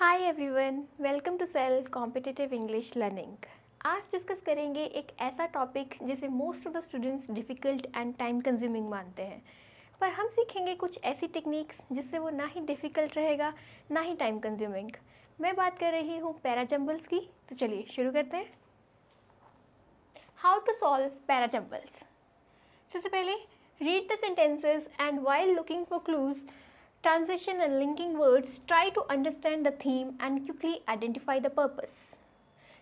Hi everyone, welcome to sale competitive English learning. आज discuss करेंगे एक ऐसा टॉपिक जिसे most of the students difficult and time consuming मानते हैं, पर हम सीखेंगे कुछ ऐसी टेक्निक्स जिससे वो ना ही डिफ़िकल्ट रहेगा ना ही टाइम कंज्यूमिंग। मैं बात कर रही हूँ पैराजम्बल्स की। तो चलिए शुरू करते हैं। How to solve parajumbles. सबसे पहले read the sentences and while looking for clues, transition and linking words, try to understand the theme and quickly identify the purpose.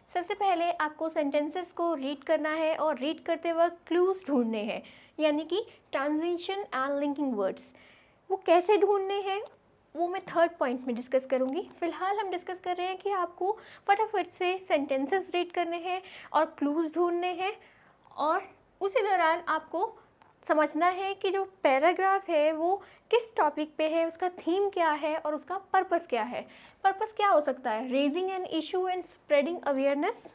सबसे पहले आपको सेंटेंसेस को रीड करना है और रीड करते वक्त क्लूज ढूंढने हैं, यानी कि ट्रांजिशन एंड लिंकिंग वर्ड्स। वो कैसे ढूंढने हैं वो मैं थर्ड पॉइंट में डिस्कस करूँगी। फ़िलहाल हम डिस्कस कर रहे हैं कि आपको फटाफट से सेंटेंसेस रीड करने हैं और क्लूज ढूंढने हैं, और उसी दौरान आपको समझना है कि जो पैराग्राफ है वो किस टॉपिक पे है, उसका थीम क्या है और उसका पर्पस क्या है। पर्पस क्या हो सकता है? Raising an issue and spreading awareness,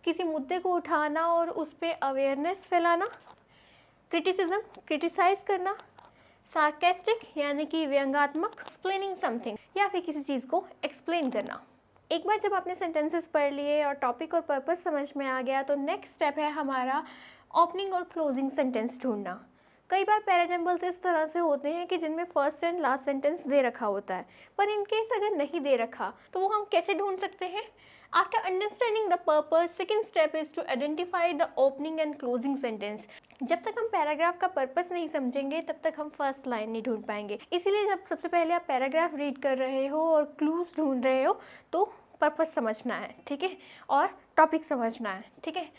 किसी मुद्दे को उठाना और उस पर अवेयरनेस फैलाना। क्रिटिसिज्म, क्रिटिसाइज करना। सार्केस्टिक यानी कि व्यंग्यात्मक। एक्सप्लेनिंग समथिंग, या फिर किसी चीज़ को एक्सप्लेन करना। एक बार जब आपने सेंटेंसेस पढ़ लिए और टॉपिक और पर्पस समझ में आ गया तो नेक्स्ट स्टेप है हमारा ओपनिंग और क्लोजिंग सेंटेंस ढूंढना। कई बार पैराजम्बल्स इस तरह से होते हैं कि जिनमें फर्स्ट एंड लास्ट सेंटेंस दे रखा होता है, पर इन केस अगर नहीं दे रखा तो वो हम कैसे ढूंढ सकते हैं? After understanding the purpose, second step is to identify the opening and closing sentence. जब तक हम पैराग्राफ का पर्पस नहीं समझेंगे तब तक हम फर्स्ट लाइन नहीं ढूंढ पाएंगे। इसीलिए जब सबसे पहले आप पैराग्राफ रीड कर रहे हो और क्लूज ढूंढ रहे हो तो पर्पस समझना है, ठीक है, और टॉपिक समझना है, ठीक है।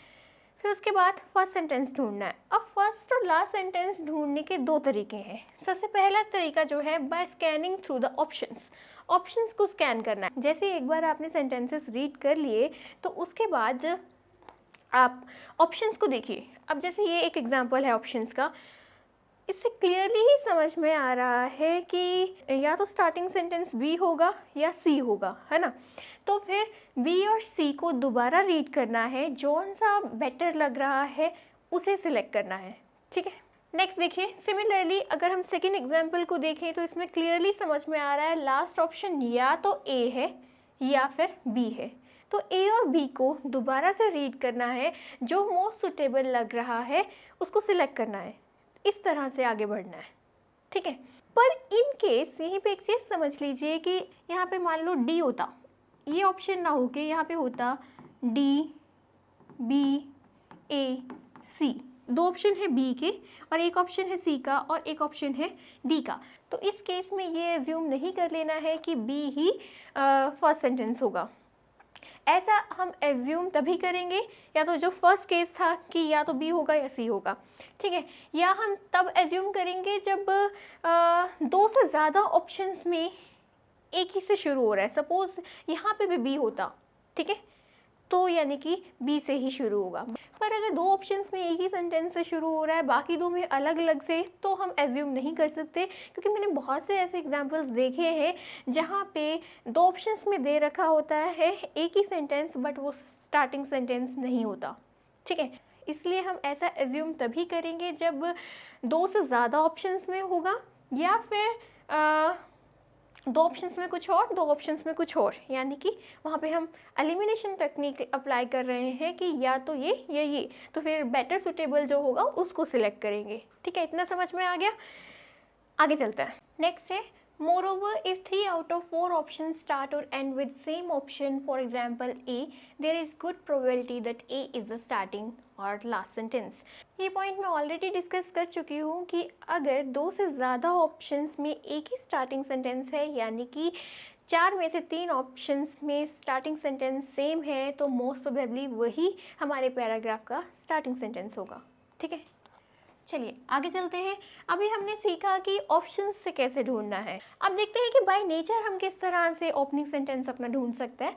फिर उसके बाद फर्स्ट सेंटेंस ढूंढना है। अब फर्स्ट और लास्ट सेंटेंस ढूंढने के दो तरीके हैं। सबसे पहला तरीका जो है by scanning through the options को स्कैन करना है। जैसे एक बार आपने सेंटेंसेस रीड कर लिए तो उसके बाद आप ऑप्शंस को देखिए। अब जैसे ये एक एग्जांपल है ऑप्शंस का, इससे क्लियरली ही समझ में आ रहा है कि या तो स्टार्टिंग सेंटेंस बी होगा या सी होगा, है ना। तो फिर बी और सी को दोबारा रीड करना है, जौन सा बेटर लग रहा है उसे सिलेक्ट करना है, ठीक है। नेक्स्ट देखिए, सिमिलरली अगर हम सेकेंड एग्जाम्पल को देखें तो इसमें क्लियरली समझ में आ रहा है लास्ट ऑप्शन या तो ए है या फिर बी है। तो ए और बी को दोबारा से रीड करना है, जो मोस्ट सुटेबल लग रहा है उसको सिलेक्ट करना है। इस तरह से आगे बढ़ना है, ठीक है। पर इन केस यहीं पे एक चीज़ समझ लीजिए कि यहाँ पे मान लो डी होता, ये ऑप्शन ना हो के यहाँ पे होता डी, बी, ए, सी। दो ऑप्शन है बी के और एक ऑप्शन है सी का और एक ऑप्शन है डी का। तो इस केस में ये एज्यूम नहीं कर लेना है कि बी ही फर्स्ट सेंटेंस होगा। ऐसा हम एज्यूम तभी करेंगे, या तो जो फर्स्ट केस था कि या तो बी होगा या सी होगा, ठीक है, या हम तब एज्यूम करेंगे जब दो से ज़्यादा ऑप्शंस में एक ही से शुरू हो रहा है। सपोज यहाँ पे भी बी होता, ठीक है, तो यानी कि बी से ही शुरू होगा। पर अगर दो ऑप्शंस में एक ही सेंटेंस से शुरू हो रहा है, बाकी दो में अलग अलग से, तो हम एज्यूम नहीं कर सकते, क्योंकि मैंने बहुत से ऐसे एग्जांपल्स देखे हैं जहाँ पे दो ऑप्शंस में दे रखा होता है एक ही सेंटेंस, बट वो स्टार्टिंग सेंटेंस नहीं होता, ठीक है। इसलिए हम ऐसा एज्यूम तभी करेंगे जब दो से ज़्यादा ऑप्शंस में होगा, या फिर दो ऑप्शंस में कुछ और, दो ऑप्शंस में कुछ और, यानी कि वहाँ पे हम एलिमिनेशन टेक्निक अप्लाई कर रहे हैं कि या तो ये या ये, तो फिर बेटर सुटेबल जो होगा उसको सिलेक्ट करेंगे, ठीक है। इतना समझ में आ गया, आगे चलता है। नेक्स्ट है moreover if 3 out of 4 options start or end with same option, for example A, there is good probability that A is the starting or last sentence. ये पॉइंट मैं ऑलरेडी डिस्कस कर चुकी हूँ कि अगर दो से ज़्यादा ऑप्शंस में एक ही स्टार्टिंग सेंटेंस है, यानी कि 4 में से 3 ऑप्शंस में स्टार्टिंग सेंटेंस सेम है, तो मोस्ट प्रोबेबली वही हमारे पैराग्राफ का स्टार्टिंग सेंटेंस होगा, ठीक है। चलिए आगे चलते हैं। अभी हमने सीखा कि ऑप्शंस से कैसे ढूंढना है। अब देखते हैं कि बाय नेचर हम किस तरह से ओपनिंग सेंटेंस अपना ढूंढ सकते हैं।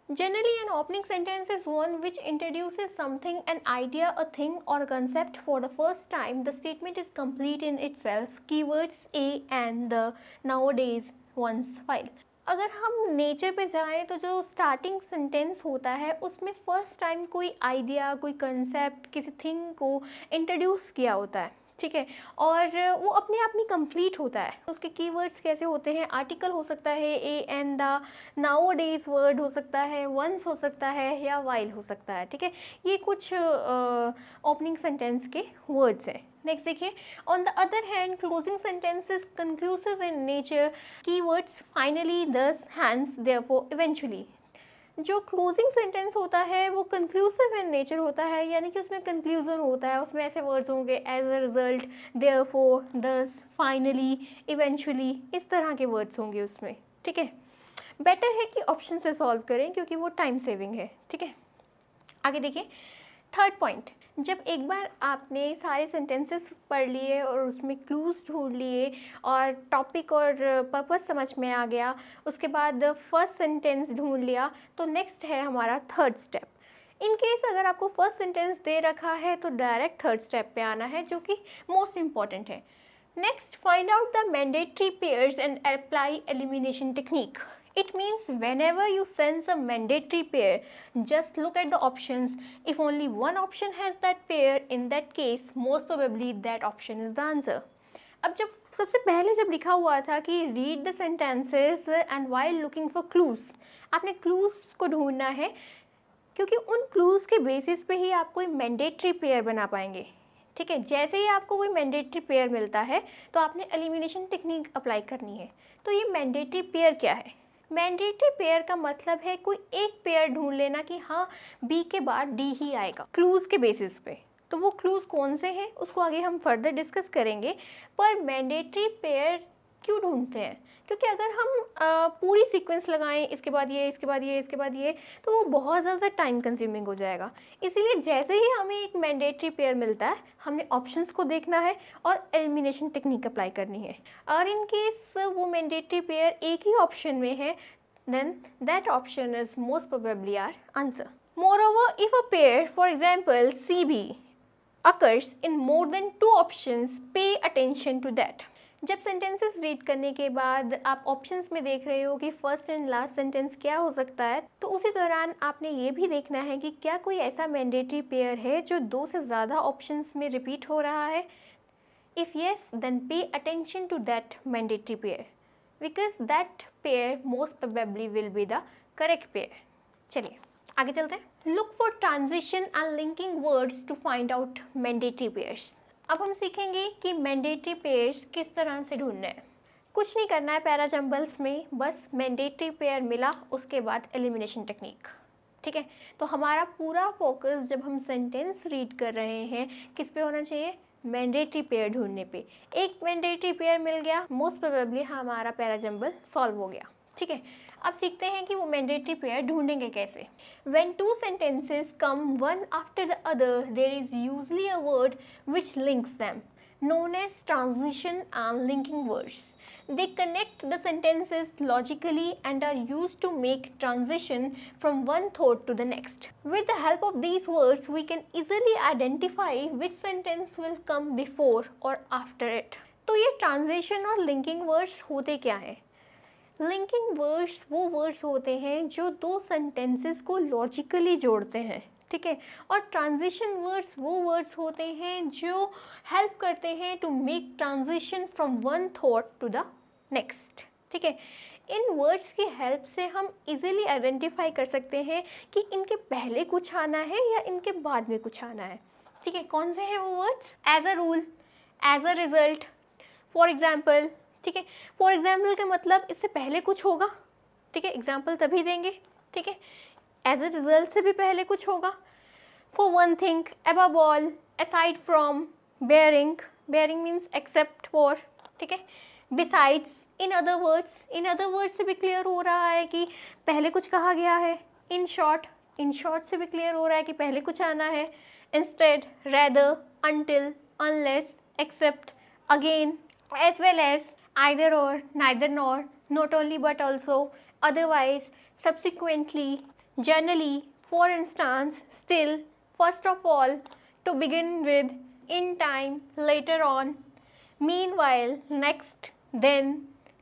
Generally, an opening sentence is one which introduces something, an idea, a thing or a concept for the first time. The statement is complete in itself. Keywords A and the, nowadays, once, file. अगर हम nature पे जाएं तो जो starting sentence होता है उसमें first time कोई आइडिया, कोई कंसेप्ट, किसी थिंग को इंट्रोड्यूस किया होता है, ठीक है, और वो अपने आप में कंप्लीट होता है। तो उसके कीवर्ड्स कैसे होते हैं, आर्टिकल हो सकता है, a an the, nowadays word हो सकता है, वंस हो सकता है, या वाइल हो सकता है। ठीक है, ये कुछ ओपनिंग सेंटेंस के वर्ड्स हैं। नेक्स्ट देखिए, on the other hand closing sentences conclusive in nature, keywords finally, दस, हैंस, देयरफॉर, इवेंचुअली। जो क्लोजिंग सेंटेंस होता है वो कंक्लूसिव इन नेचर होता है, यानी कि उसमें कंक्लूजन होता है, उसमें ऐसे वर्ड्स होंगे एज अ रिजल्ट, देयरफॉर, दस, फाइनली, इवेंचुअली, इस तरह के वर्ड्स होंगे उसमें। ठीक है, बेटर है कि ऑप्शन से सॉल्व करें क्योंकि वो टाइम सेविंग है। ठीक है, आगे देखिए, थर्ड पॉइंट, जब एक बार आपने सारे सेंटेंसेस पढ़ लिए और उसमें क्लूज ढूंढ लिए और टॉपिक और पर्पस समझ में आ गया, उसके बाद फर्स्ट सेंटेंस ढूंढ लिया, तो नेक्स्ट है हमारा थर्ड स्टेप। इन केस अगर आपको फर्स्ट सेंटेंस दे रखा है तो डायरेक्ट थर्ड स्टेप पे आना है, जो कि मोस्ट इंपॉर्टेंट है। Next, find out the mandatory pairs and apply elimination technique. It means whenever you sense a mandatory pair, just look at the options. If only one option has that pair, in that case, most probably that option is the answer. अब जब सबसे पहले जब लिखा हुआ था कि read the sentences and while looking for clues, आपने clues को ढूंढना है, क्योंकि उन clues के बेसिस पे ही आप कोई मैंडेटरी पेयर बना पाएंगे। ठीक है, जैसे ही आपको कोई मैंडेटरी पेयर मिलता है तो आपने एलिमिनेशन टेक्निक अप्लाई करनी है। तो ये मैंडेटरी पेयर क्या है? मैंडेटरी पेयर का मतलब है कोई एक पेयर ढूंढ लेना कि हाँ बी के बाद डी ही आएगा क्लूज के बेसिस पे। तो वो क्लूज कौन से हैं उसको आगे हम फर्दर डिस्कस करेंगे, पर मैंडेटरी पेयर क्यों ढूंढते हैं? क्योंकि अगर हम पूरी सीक्वेंस लगाएं, इसके बाद ये, इसके बाद ये, इसके बाद ये, तो वो बहुत ज़्यादा टाइम कंज्यूमिंग हो जाएगा। इसीलिए जैसे ही हमें एक मैंडेटरी पेयर मिलता है, हमने ऑप्शंस को देखना है और एलिमिनेशन टेक्निक अप्लाई करनी है। और इन केस वो मैंडेटरी पेयर एक ही ऑप्शन में है, then that option is most probably our answer. Moreover, if a pair, for example CB, occurs in more than two options, pay attention to that. जब sentences read करने के बाद आप options में देख रहे हो कि फर्स्ट एंड लास्ट सेंटेंस क्या हो सकता है, तो उसी दौरान आपने ये भी देखना है कि क्या कोई ऐसा मैंडेटरी पेयर है जो दो से ज़्यादा ऑप्शंस में रिपीट हो रहा है। If yes, then pay attention to that mandatory pair, because that pair most probably will be the correct pair. चलिए आगे चलते हैं। Look for transition and linking words to find out mandatory pairs. अब हम सीखेंगे कि मैंडेटरी पेयर्स किस तरह से ढूंढने हैं। कुछ नहीं करना है पैरा जंबल्स में, बस मैंडेटरी पेयर मिला उसके बाद एलिमिनेशन टेक्निक। ठीक है, तो हमारा पूरा फोकस जब हम सेंटेंस रीड कर रहे हैं किस पे होना चाहिए? मैंडेटरी पेयर ढूंढने पे। एक मैंडेटरी पेयर मिल गया, मोस्ट प्रोबेबली हमारा पैरा जंबल सॉल्व हो गया। ठीक है, अब सीखते हैं कि वो मैंडेटरी पेयर ढूंढेंगे कैसे। When two sentences come one after the other, there is usually a word which links them, known as transition and linking words. They connect the sentences logically and are used to make transition from one thought to the next. With the help of these words, we can easily identify which sentence will come before or after it. तो ये transition और linking words होते क्या हैं? Linking words वो words होते हैं जो दो सेंटेंसेस को लॉजिकली जोड़ते हैं। ठीक है, और ट्रांजिशन वर्ड्स वो वर्ड्स होते हैं जो हेल्प करते हैं to make transition from one thought to the next. ठीक है, इन वर्ड्स की हेल्प से हम इजीली आइडेंटिफाई कर सकते हैं कि इनके पहले कुछ आना है या इनके बाद में कुछ आना है। ठीक है, कौन से हैं वो words? As a rule, as a result, for example. ठीक है, फॉर एग्जाम्पल का मतलब इससे पहले कुछ होगा। ठीक है, एग्जाम्पल तभी देंगे। ठीक है, एज अ रिजल्ट से भी पहले कुछ होगा। For one thing, above all, aside from, bearing, bearing means except for. ठीक है, बिसाइड्स, इन अदर वर्ड्स, इन अदर वर्ड्स से भी क्लियर हो रहा है कि पहले कुछ कहा गया है। इन शॉर्ट, इन शॉर्ट से भी क्लियर हो रहा है कि पहले कुछ आना है। Instead, rather, until, unless, except, again, as well as, either or, neither nor, not only but also, otherwise, subsequently, generally, for instance, still, first of all, to begin with, in time, later on, meanwhile, next, then,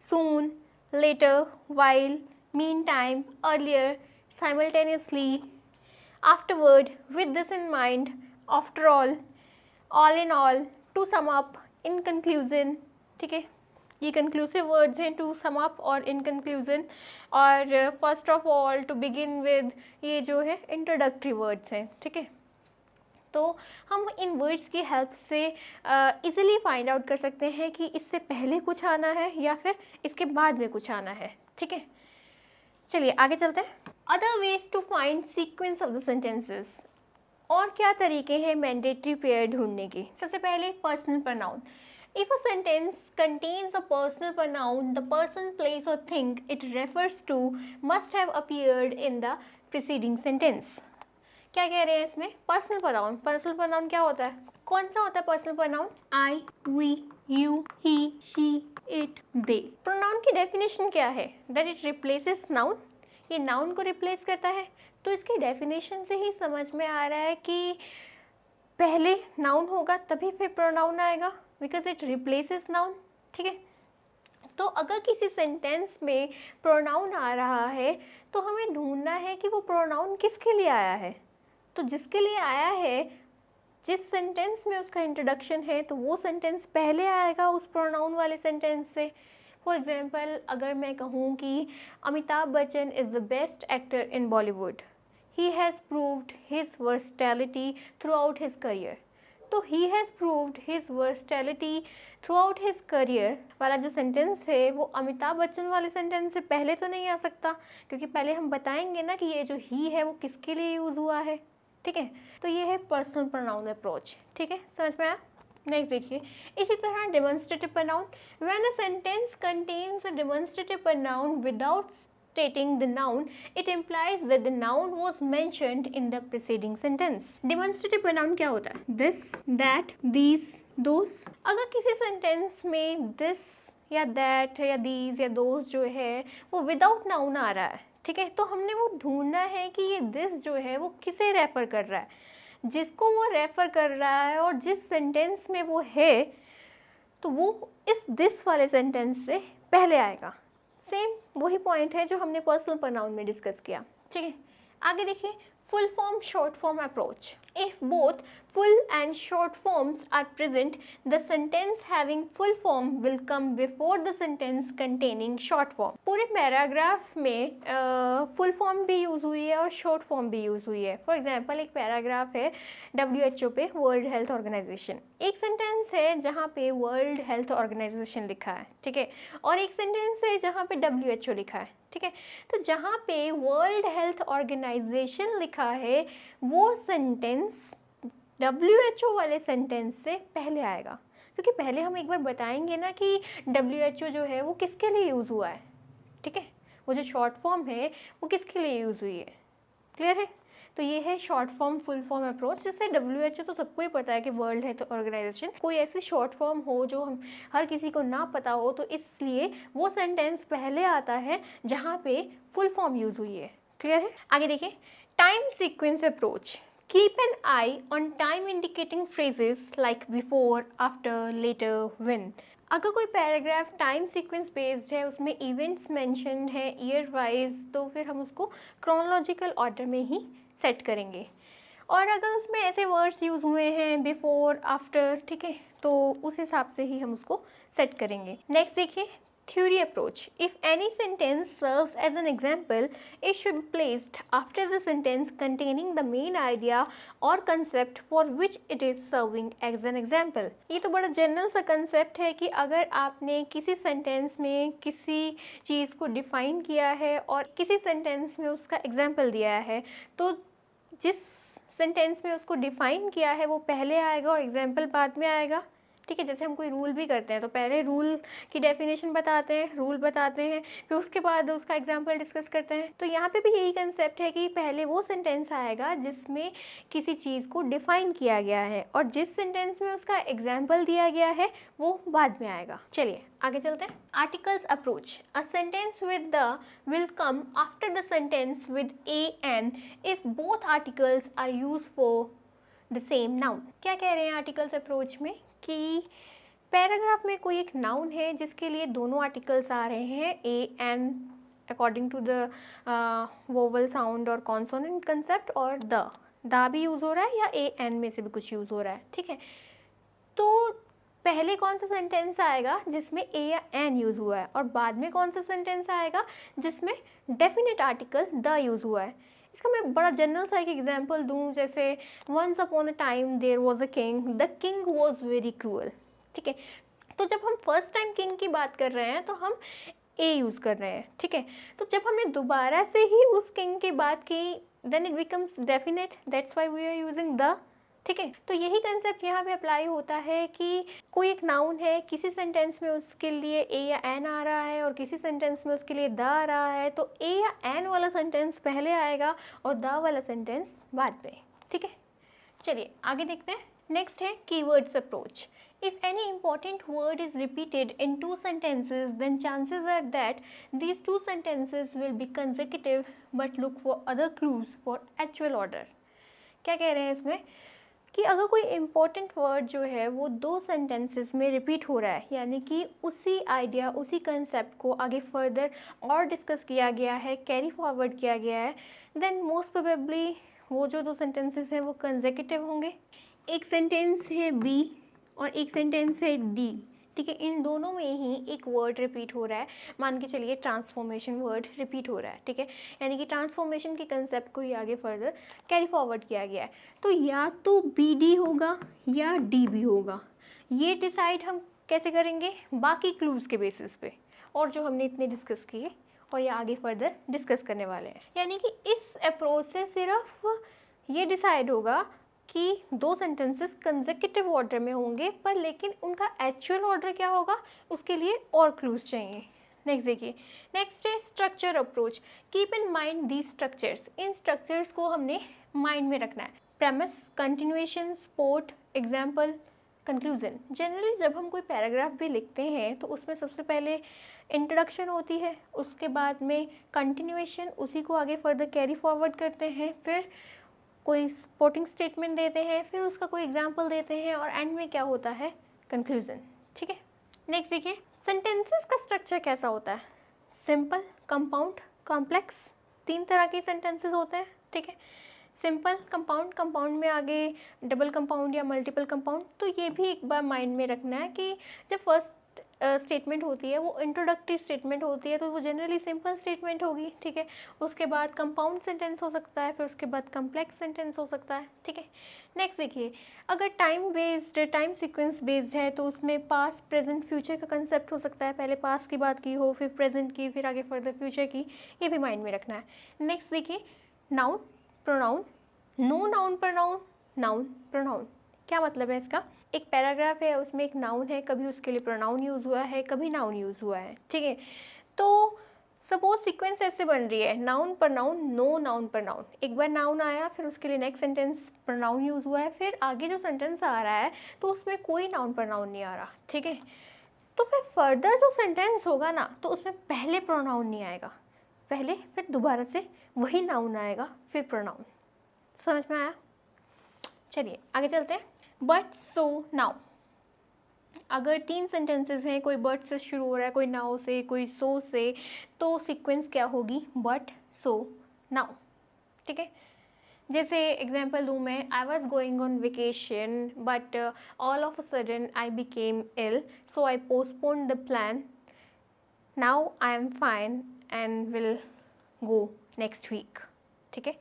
soon, later, while, meantime, earlier, simultaneously, afterward, with this in mind, after all in all, to sum up, in conclusion, ठीक है, ये conclusive words हैं, to sum up और in conclusion, और first of all, to begin with, ये जो है introductory words हैं, ठीक है। तो हम इन वर्ड्स की हेल्प से इजीली फाइंड आउट कर सकते हैं कि इससे पहले कुछ आना है या फिर इसके बाद में कुछ आना है, ठीक है। चलिए आगे चलते हैं। Other ways to find sequence of the sentences, और क्या तरीके हैं मैंडेटरी पेयर ढूंढने के। सबसे पहले personal pronoun. If a sentence contains a personal pronoun, the person, place or thing it refers to must have appeared in the preceding sentence. क्या कह रहे हैं इसमें? Personal pronoun. पर्सनल प्रोनाउन क्या होता है? कौन सा होता है personal pronoun? I, we, you, he, she, it, they. Pronoun की डेफिनेशन क्या है? दैट इट रिप्लेसेस नाउन, ये नाउन को रिप्लेस करता है। तो इसकी डेफिनेशन से ही समझ में आ रहा है कि पहले नाउन होगा तभी फिर प्रोनाउन आएगा, बिकॉज इट रिप्लेसेस नाउन, ठीक है। तो अगर किसी सेंटेंस में प्रोनाउन आ रहा है तो हमें ढूंढना है कि वो प्रोनाउन किसके लिए आया है। तो जिसके लिए आया है, जिस सेंटेंस में उसका इंट्रोडक्शन है, तो वो सेंटेंस पहले आएगा उस प्रोनाउन वाले सेंटेंस से। फॉर एग्जाम्पल, अगर मैं कहूँ कि Amitabh Bachchan is the best actor in Bollywood, he has proved his versatility throughout his career, तो he has proved his versatility throughout his career वाला जो सेंटेंस है वो अमिताभ बच्चन वाले सेंटेंस से पहले तो नहीं आ सकता, क्योंकि पहले हम बताएंगे ना कि ये जो he है वो किसके लिए यूज़ हुआ है, ठीक है। तो ये है पर्सनल प्रोनाउन अप्रोच, ठीक है, समझ में आया। नेक्स्ट देखिए, इसी तरह demonstrative pronoun. When a sentence contains a demonstrative pronoun without stating the noun, it implies that the noun was mentioned in the preceding sentence. Demonstrative pronoun क्या होता है? This, that, these, those. अगर किसी sentence में this या that या these या those जो है वो विदाउट नाउन आ रहा है, ठीक है, तो हमने वो ढूंढना है कि ये this जो है वो किसे रेफर कर रहा है, जिसको वो रेफर कर रहा है और जिस सेंटेंस में वो है, तो वो इस this वाले सेंटेंस से पहले आएगा। सेम वही पॉइंट है जो हमने पर्सनल प्रोनाउन में डिस्कस किया, ठीक है। आगे देखिए, full form short form approach. If both full and short forms are present, the sentence having full form will come before the sentence containing short form. पूरे पैराग्राफ में फुल फॉर्म भी use हुई है और शॉर्ट फॉर्म भी use हुई है। For example, एक पैराग्राफ है WHO पे, वर्ल्ड हेल्थ ऑर्गेनाइजेशन, एक सेंटेंस है जहाँ पे वर्ल्ड हेल्थ ऑर्गेनाइजेशन लिखा है, ठीक है, और एक सेंटेंस है जहाँ पे WHO लिखा है, ठीक है। तो जहाँ पे वर्ल्ड हेल्थ ऑर्गेनाइजेशन लिखा है वो सेंटेंस WHO वाले सेंटेंस से पहले आएगा, क्योंकि पहले हम एक बार बताएंगे ना कि WHO जो है वो किसके लिए यूज़ हुआ है, ठीक है, वो जो शॉर्ट फॉर्म है वो किसके लिए यूज़ हुई है। क्लियर है? तो ये है short form full form approach. जैसे WHO तो सबको ही पता है कि वर्ल्ड हेल्थ ऑर्गेनाइजेशन, कोई ऐसी शॉर्ट फॉर्म हो जो हम हर किसी को ना पता हो, तो इसलिए वो सेंटेंस पहले आता है जहाँ पे फुल फॉर्म यूज़ हुई है। क्लियर है? आगे देखिए, time sequence approach. Keep an eye on time indicating phrases like before, after, later, when. अगर कोई पैराग्राफ टाइम सीक्वेंस बेस्ड है, उसमें इवेंट्स मेंशन है ईयर वाइज, तो फिर हम उसको क्रोनोलॉजिकल ऑर्डर में ही सेट करेंगे। और अगर उसमें ऐसे वर्ड्स यूज़ हुए हैं बिफोर, आफ्टर, ठीक है, तो उस हिसाब से ही हम उसको सेट करेंगे। नेक्स्ट देखिए, theory approach. If any sentence serves as an example, it should be placed after the sentence containing the main idea or concept for which it is serving as an example. ये तो बड़ा general सा concept है कि अगर आपने किसी sentence में किसी चीज़ को डिफाइन किया है और किसी सेंटेंस में उसका एग्जाम्पल दिया है, तो जिस सेंटेंस में उसको डिफाइन किया है वो पहले आएगा और एग्जाम्पल बाद में आएगा, ठीक है। जैसे हम कोई रूल भी करते हैं तो पहले रूल की डेफिनेशन बताते हैं, रूल बताते हैं, फिर उसके बाद उसका एग्जांपल डिस्कस करते हैं। तो यहाँ पे भी यही कंसेप्ट है कि पहले वो सेंटेंस आएगा जिसमें किसी चीज़ को डिफाइन किया गया है और जिस सेंटेंस में उसका एग्जांपल दिया गया है वो बाद में आएगा। चलिए आगे चलते हैं। Articles approach. A sentence with the will come after the sentence with a an if both articles are use for the same noun. क्या कह रहे हैं आर्टिकल्स अप्रोच में कि पैराग्राफ में कोई एक नाउन है जिसके लिए दोनों आर्टिकल्स आ रहे हैं, a an according to the vowel sound और कॉन्सोनेंट कंसेप्ट, और द भी यूज़ हो रहा है या ए एन में से भी कुछ यूज़ हो रहा है, ठीक है। तो पहले कौन सा सेंटेंस आएगा जिसमें ए या एन यूज़ हुआ है, और बाद में कौन सा सेंटेंस आएगा जिसमें डेफिनेट आर्टिकल द यूज़ हुआ है। इसका मैं बड़ा जनरल सा एक एग्जांपल दूं, जैसे once upon a time there was a king, the king was very cruel. ठीक है, तो जब हम फर्स्ट टाइम किंग की बात कर रहे हैं तो हम ए यूज़ कर रहे हैं। ठीक है, तो जब हमने दोबारा से ही उस किंग की बात की then it becomes definite, that's why we are using the. ठीक है, तो यही कंसेप्ट यहाँ पे अप्लाई होता है कि कोई एक नाउन है, किसी सेंटेंस में उसके लिए ए या एन आ रहा है और किसी सेंटेंस में उसके लिए द आ रहा है, तो ए या एन वाला सेंटेंस पहले आएगा और द वाला सेंटेंस बाद में। ठीक है, चलिए आगे देखते हैं। नेक्स्ट है keywords approach. If any important word is repeated in two sentences, then chances are that these two sentences will be consecutive, but look for other clues for actual order. क्या कह रहे हैं इसमें कि अगर कोई इम्पोर्टेंट वर्ड जो है वो दो सेंटेंसेस में रिपीट हो रहा है, यानी कि उसी आइडिया उसी कंसेप्ट को आगे फर्दर और डिस्कस किया गया है, कैरी फॉरवर्ड किया गया है, देन मोस्ट प्रोबेबली वो जो दो सेंटेंसेस हैं वो कंसेक्यूटिव होंगे। एक सेंटेंस है बी और एक सेंटेंस है डी। ठीक है, इन दोनों में ही एक वर्ड रिपीट हो रहा है, मान के चलिए ट्रांसफॉर्मेशन वर्ड रिपीट हो रहा है। ठीक है, यानी कि ट्रांसफॉर्मेशन के कंसेप्ट को ही आगे फर्दर कैरी फॉरवर्ड किया गया है, तो या तो बी डी होगा या डी बी होगा। ये डिसाइड हम कैसे करेंगे? बाकी क्लूज़ के बेसिस पे, और जो हमने इतने डिस्कस किए और ये आगे फर्दर डिस्कस करने वाले हैं। यानी कि इस अप्रोच से सिर्फ ये डिसाइड होगा कि दो सेंटेंसेस कंसेक्यूटिव ऑर्डर में होंगे, पर लेकिन उनका एक्चुअल ऑर्डर क्या होगा उसके लिए और क्लूज चाहिए। नेक्स्ट देखिए, नेक्स्ट है structure approach. Keep in mind the structures. In structures को हमने माइंड में रखना है। Premise, continuation, support, example, conclusion. Generally जब हम कोई पैराग्राफ भी लिखते हैं तो उसमें सबसे पहले इंट्रोडक्शन होती है, उसके बाद में कंटिन्यूएशन, उसी को आगे फर्दर कैरी फॉरवर्ड करते हैं, फिर कोई सपोर्टिंग स्टेटमेंट देते हैं, फिर उसका कोई एग्जाम्पल देते हैं, और एंड में क्या होता है? कंक्लूजन। ठीक है, नेक्स्ट देखिए, सेंटेंसेस का स्ट्रक्चर कैसा होता है? Simple, compound, complex. तीन तरह के सेंटेंसेस होते हैं। ठीक है, सिंपल, कंपाउंड, कंपाउंड में आगे डबल कंपाउंड या मल्टीपल कंपाउंड। तो ये भी एक बार माइंड में रखना है कि जब फर्स्ट स्टेटमेंट होती है वो इंट्रोडक्टरी स्टेटमेंट होती है, तो वो जनरली सिंपल स्टेटमेंट होगी। ठीक है, उसके बाद कंपाउंड सेंटेंस हो सकता है, फिर उसके बाद कम्प्लेक्स सेंटेंस हो सकता है। ठीक है, नेक्स्ट देखिए, अगर time based, time sequence based है तो उसमें पास्ट, प्रेजेंट, फ्यूचर का कंसेप्ट हो सकता है। पहले पास्ट की बात की हो, फिर प्रेजेंट की, फिर आगे फर्दर फ्यूचर की, ये भी माइंड में रखना है। नेक्स्ट देखिए, noun, pronoun, no noun pronoun, noun pronoun. क्या मतलब है इसका? एक पैराग्राफ है, उसमें एक नाउन है, कभी उसके लिए प्रोनाउन यूज़ हुआ है, कभी नाउन यूज़ हुआ है। ठीक है, तो सपोज सीक्वेंस ऐसे बन रही है, noun pronoun, no noun pronoun. एक बार नाउन आया, फिर उसके लिए नेक्स्ट सेंटेंस प्रोनाउन यूज़ हुआ है, फिर आगे जो सेंटेंस आ रहा है तो उसमें कोई नाउन प्रोनाउन नहीं आ रहा। ठीक है, तो फिर फर्दर जो सेंटेंस होगा ना, तो उसमें पहले प्रोनाउन नहीं आएगा, पहले फिर दोबारा से वही नाउन आएगा, फिर प्रोनाउन। समझ में आया? चलिए आगे चलते हैं। But, so, now. अगर तीन सेंटेंसेस हैं, कोई बट से शुरू हो रहा है, कोई नाउ से, कोई सो से, तो सीक्वेंस क्या होगी? But, so, now. ठीक है, जैसे एग्जांपल दूँ मैं, I was going on vacation but all of a sudden I became ill, so I postponed the plan, now I am fine and will go next week. ठीक है,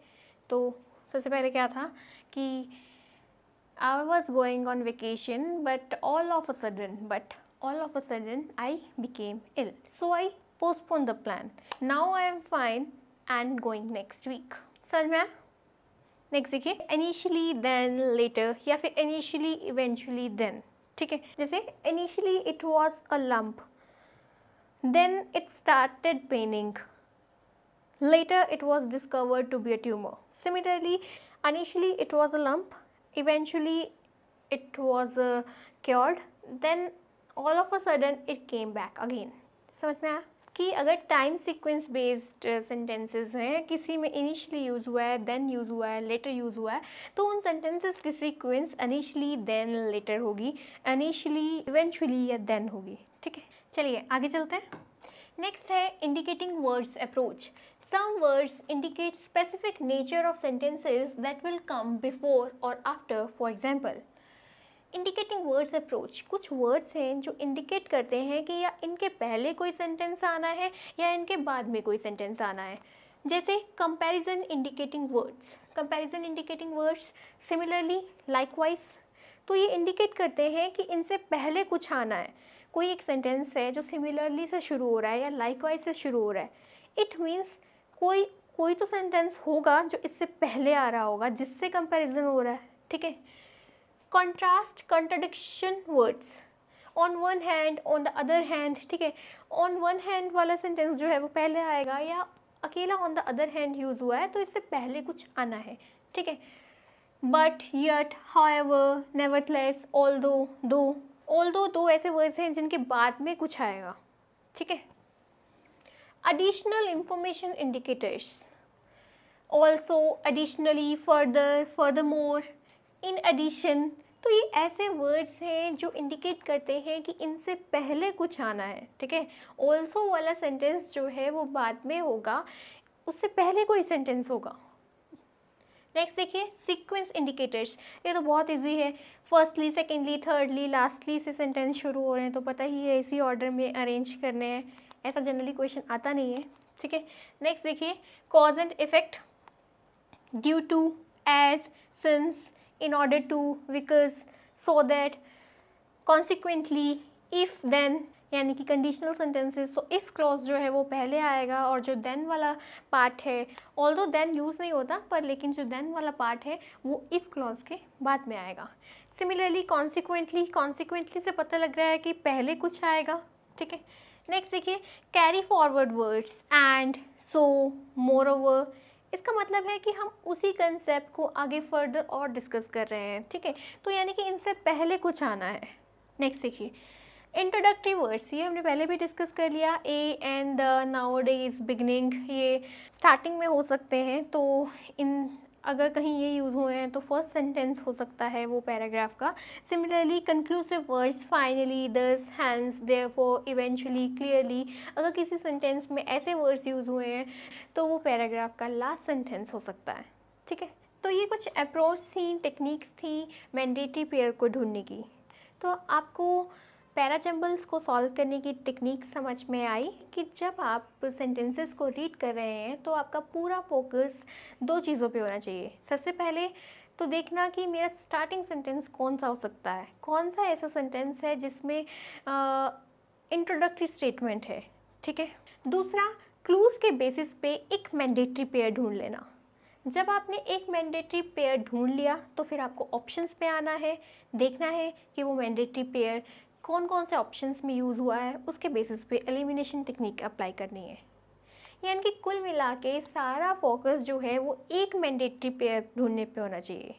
तो सबसे पहले क्या था कि I was going on vacation but all of a sudden I became ill, so I postponed the plan. Now I am fine and going next week. समझ में आया? नेक्स्ट देखिए, initially then later या फिर initially eventually then. ठीक है, जैसे initially it was a lump, then it started paining, later it was discovered to be a tumor. Similarly, initially it was a lump, eventually it was cured, then all of a sudden it came back again. समझ में आया कि अगर time sequence based sentences हैं, किसी में initially use हुआ है, देन यूज़ हुआ है, लेटर यूज़ हुआ है, तो उन सेंटेंसेस की सीक्वेंस इनिशियली देन लेटर होगी, इनिशियली इवेंचुअली या देन होगी। ठीक है, चलिए आगे चलते हैं। नेक्स्ट है indicating words approach. Some words indicate specific nature of sentences that will come before or after. For example, indicating words approach, कुछ वर्ड्स हैं जो इंडिकेट करते हैं कि या इनके पहले कोई सेंटेंस आना है या इनके बाद में कोई सेंटेंस आना है। जैसे comparison indicating words, comparison indicating words, similarly, likewise. तो ये इंडिकेट करते हैं कि इनसे पहले कुछ आना है। कोई एक सेंटेंस है जो सिमिलरली से शुरू हो रहा है या लाइकवाइज से शुरू हो रहा है, इट मीन्स कोई कोई तो सेंटेंस होगा जो इससे पहले आ रहा होगा जिससे कंपैरिजन हो रहा है, ठीक है। Contrast contradiction words, on one hand, on the other hand, ठीक है। ऑन वन हैंड वाला सेंटेंस जो है वो पहले आएगा, या अकेला on the other hand use हुआ है तो इससे पहले कुछ आना है, ठीक है। But, yet, however, nevertheless, although, दो ऐसे वर्ड्स हैं जिनके बाद में कुछ आएगा, ठीक है। Additional information indicators, also, additionally, further, furthermore, in addition. तो ये ऐसे वर्ड्स हैं जो इंडिकेट करते हैं कि इनसे पहले कुछ आना है, ठीक है। ऑल्सो वाला सेंटेंस जो है वो बाद में होगा, उससे पहले कोई सेंटेंस होगा। नेक्स्ट देखिए, सीक्वेंस इंडिकेटर्स। ये तो बहुत इजी है, फर्स्टली, सेकेंडली, थर्डली, लास्टली से सेंटेंस शुरू हो रहे हैं तो पता ही है इसी ऑर्डर में अरेंज करने हैं, ऐसा जनरली क्वेश्चन आता नहीं है, ठीक है। नेक्स्ट देखिए, cause and effect, due to, as, since, in order to, because, so that, consequently, if, then, यानी कि कंडीशनल सेंटेंसेस। तो इफ़ क्लॉज जो है वो पहले आएगा और जो देन वाला पार्ट है, ऑल्दो देन यूज़ नहीं होता पर लेकिन जो देन वाला पार्ट है वो इफ़ क्लॉज के बाद में आएगा। सिमिलरली, कॉन्सिक्वेंटली से पता लग रहा है कि पहले कुछ आएगा, ठीक है। नेक्स्ट देखिए, carry forward words, and, so, moreover. इसका मतलब है कि हम उसी कंसेप्ट को आगे फर्दर और डिस्कस कर रहे हैं, ठीक है। तो यानी कि इनसे पहले कुछ आना है। नेक्स्ट देखिए, इंट्रोडक्टरी वर्ड्स, ये हमने पहले भी डिस्कस कर लिया। ए, एंड, द, नाउअडेज, बिगनिंग, ये स्टार्टिंग में हो सकते हैं। तो इन अगर कहीं ये यूज़ हुए हैं तो फर्स्ट सेंटेंस हो सकता है वो पैराग्राफ का। सिमिलरली, कंक्लूसिव वर्ड्स, फाइनली, दस, हैंस, देयरफॉर, इवेंचुअली, क्लियरली, अगर किसी सेंटेंस में ऐसे वर्ड्स यूज़ हुए हैं तो वो पैराग्राफ का लास्ट सेंटेंस हो सकता है, ठीक है। तो ये कुछ अप्रोच थी, टेक्निक्स थी मैंडेटरी पेयर को ढूंढने की। तो आपको पैराजम्बल्स को सॉल्व करने की टेक्निक समझ में आई कि जब आप सेंटेंसेस को रीड कर रहे हैं तो आपका पूरा फोकस दो चीज़ों पे होना चाहिए। सबसे पहले तो देखना कि मेरा स्टार्टिंग सेंटेंस कौन सा हो सकता है, कौन सा ऐसा सेंटेंस है जिसमें इंट्रोडक्टरी स्टेटमेंट है, ठीक है। दूसरा, क्लूज़ के बेसिस पे एक मैंडेटरी पेयर ढूंढ लेना। जब आपने एक मैंडेटरी पेयर ढूंढ लिया तो फिर आपको ऑप्शंस पे आना है, देखना है कि वो मैंडेटरी पेयर कौन कौन से ऑप्शंस में यूज़ हुआ है, उसके बेसिस पे एलिमिनेशन टेक्निक अप्लाई करनी है। यानी कि कुल मिला के सारा फोकस जो है वो एक मैंडेटरी पेयर ढूंढने पे होना चाहिए।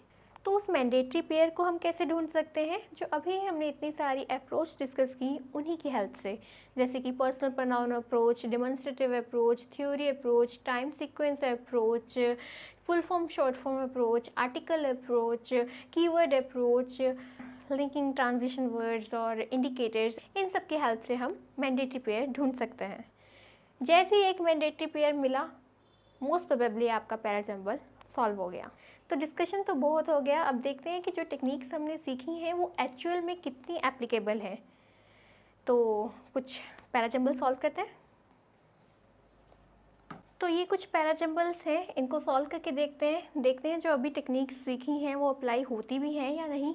तो उस मैंडेटरी पेयर को हम कैसे ढूंढ सकते हैं, जो अभी हमने इतनी सारी अप्रोच डिस्कस की उन्हीं की हेल्प से, जैसे कि personal pronoun approach, demonstrative approach, theory approach, time sequence approach, full form short form approach, article approach, keyword approach, linking transition words और इंडिकेटर्स, इन सब की हेल्प से हम मैंडेटरी पेयर ढूंढ सकते हैं। जैसे ही एक मैंडेटरी पेयर मिला, मोस्ट प्रोबेबली आपका पैराजम्बल सॉल्व हो गया। तो डिस्कशन तो बहुत हो गया, अब देखते हैं कि जो टेक्निक्स हमने सीखी हैं वो एक्चुअल में कितनी एप्लीकेबल है। तो कुछ पैराजम्बल सॉल्व करते हैं। तो ये कुछ पैराजम्बल्स हैं, इनको सॉल्व करके देखते हैं जो अभी टेक्निक्स सीखी हैं वो अप्लाई होती भी हैं या नहीं,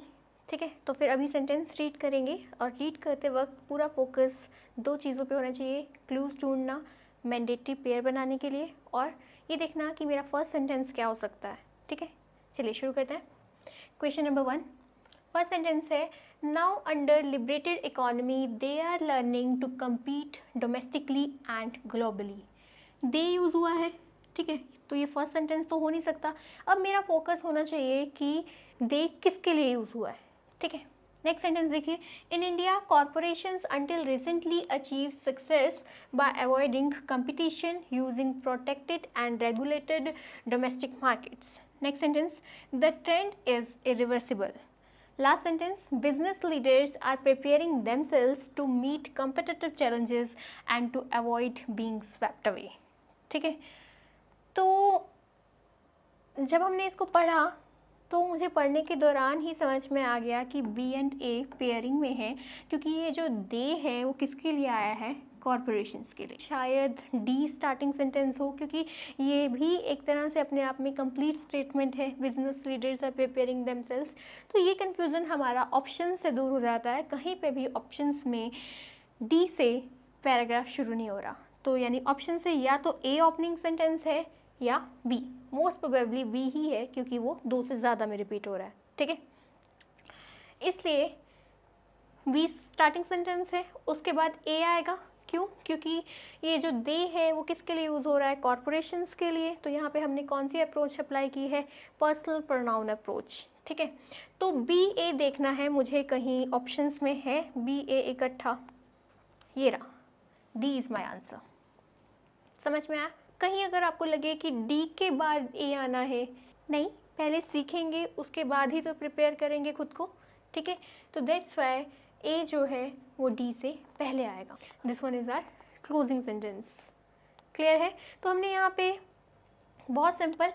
ठीक है। तो फिर अभी सेंटेंस रीड करेंगे और रीड करते वक्त पूरा फोकस दो चीज़ों पे होना चाहिए, क्लूज़ ढूंढना मैंडेटरी पेयर बनाने के लिए, और ये देखना कि मेरा फर्स्ट सेंटेंस क्या हो सकता है, ठीक है। चलिए शुरू करते हैं। क्वेश्चन नंबर 1, फर्स्ट सेंटेंस है, now under liberated economy they are learning to compete domestically and globally. They use हुआ है, ठीक है। तो ये फर्स्ट सेंटेंस तो हो नहीं सकता। अब मेरा फोकस होना चाहिए कि दे किसके लिए यूज़ हुआ है, ठीक है। नेक्स्ट सेंटेंस देखिए, in India corporations until recently achieve success by avoiding competition using protected and regulated domestic markets. Next sentence, the trend is irreversible. Last sentence, business leaders are preparing themselves to meet competitive challenges and to avoid being swept away. ठीक है। तो जब हमने इसको पढ़ा तो मुझे पढ़ने के दौरान ही समझ में आ गया कि बी एंड ए पेयरिंग में है, क्योंकि ये जो दे है वो किसके लिए आया है, कॉरपोरेशंस के लिए। शायद डी स्टार्टिंग सेंटेंस हो, क्योंकि ये भी एक तरह से अपने आप में कंप्लीट स्टेटमेंट है, business leaders are preparing themselves. तो ये कन्फ्यूज़न हमारा ऑप्शन से दूर हो जाता है, कहीं पे भी ऑप्शंस में डी से पैराग्राफ शुरू नहीं हो रहा। तो यानी ऑप्शन से या तो ए ओपनिंग सेंटेंस है या बी, मोस्ट प्रोबेबली बी ही है, क्योंकि वो 2 से ज़्यादा में रिपीट हो रहा है, ठीक है। इसलिए बी स्टार्टिंग सेंटेंस है, उसके बाद ए आएगा। क्यों? क्योंकि ये जो दे है वो किसके लिए यूज़ हो रहा है, कॉरपोरेशंस के लिए। तो यहाँ पे हमने कौन सी अप्रोच अप्लाई की है, पर्सनल प्रोनाउन अप्रोच, ठीक है। तो बी ए देखना है मुझे, कहीं ऑप्शंस में है बी ए इकट्ठा, ये रहा, डी इज़ माई आंसर। समझ में आया? कहीं अगर आपको लगे कि डी के बाद ए आना है, नहीं, पहले सीखेंगे उसके बाद ही तो प्रिपेयर करेंगे खुद को, ठीक है। तो दैट्स वाई ए जो है वो डी से पहले आएगा। This one is our closing sentence. Clear है? तो हमने यहाँ पे बहुत सिंपल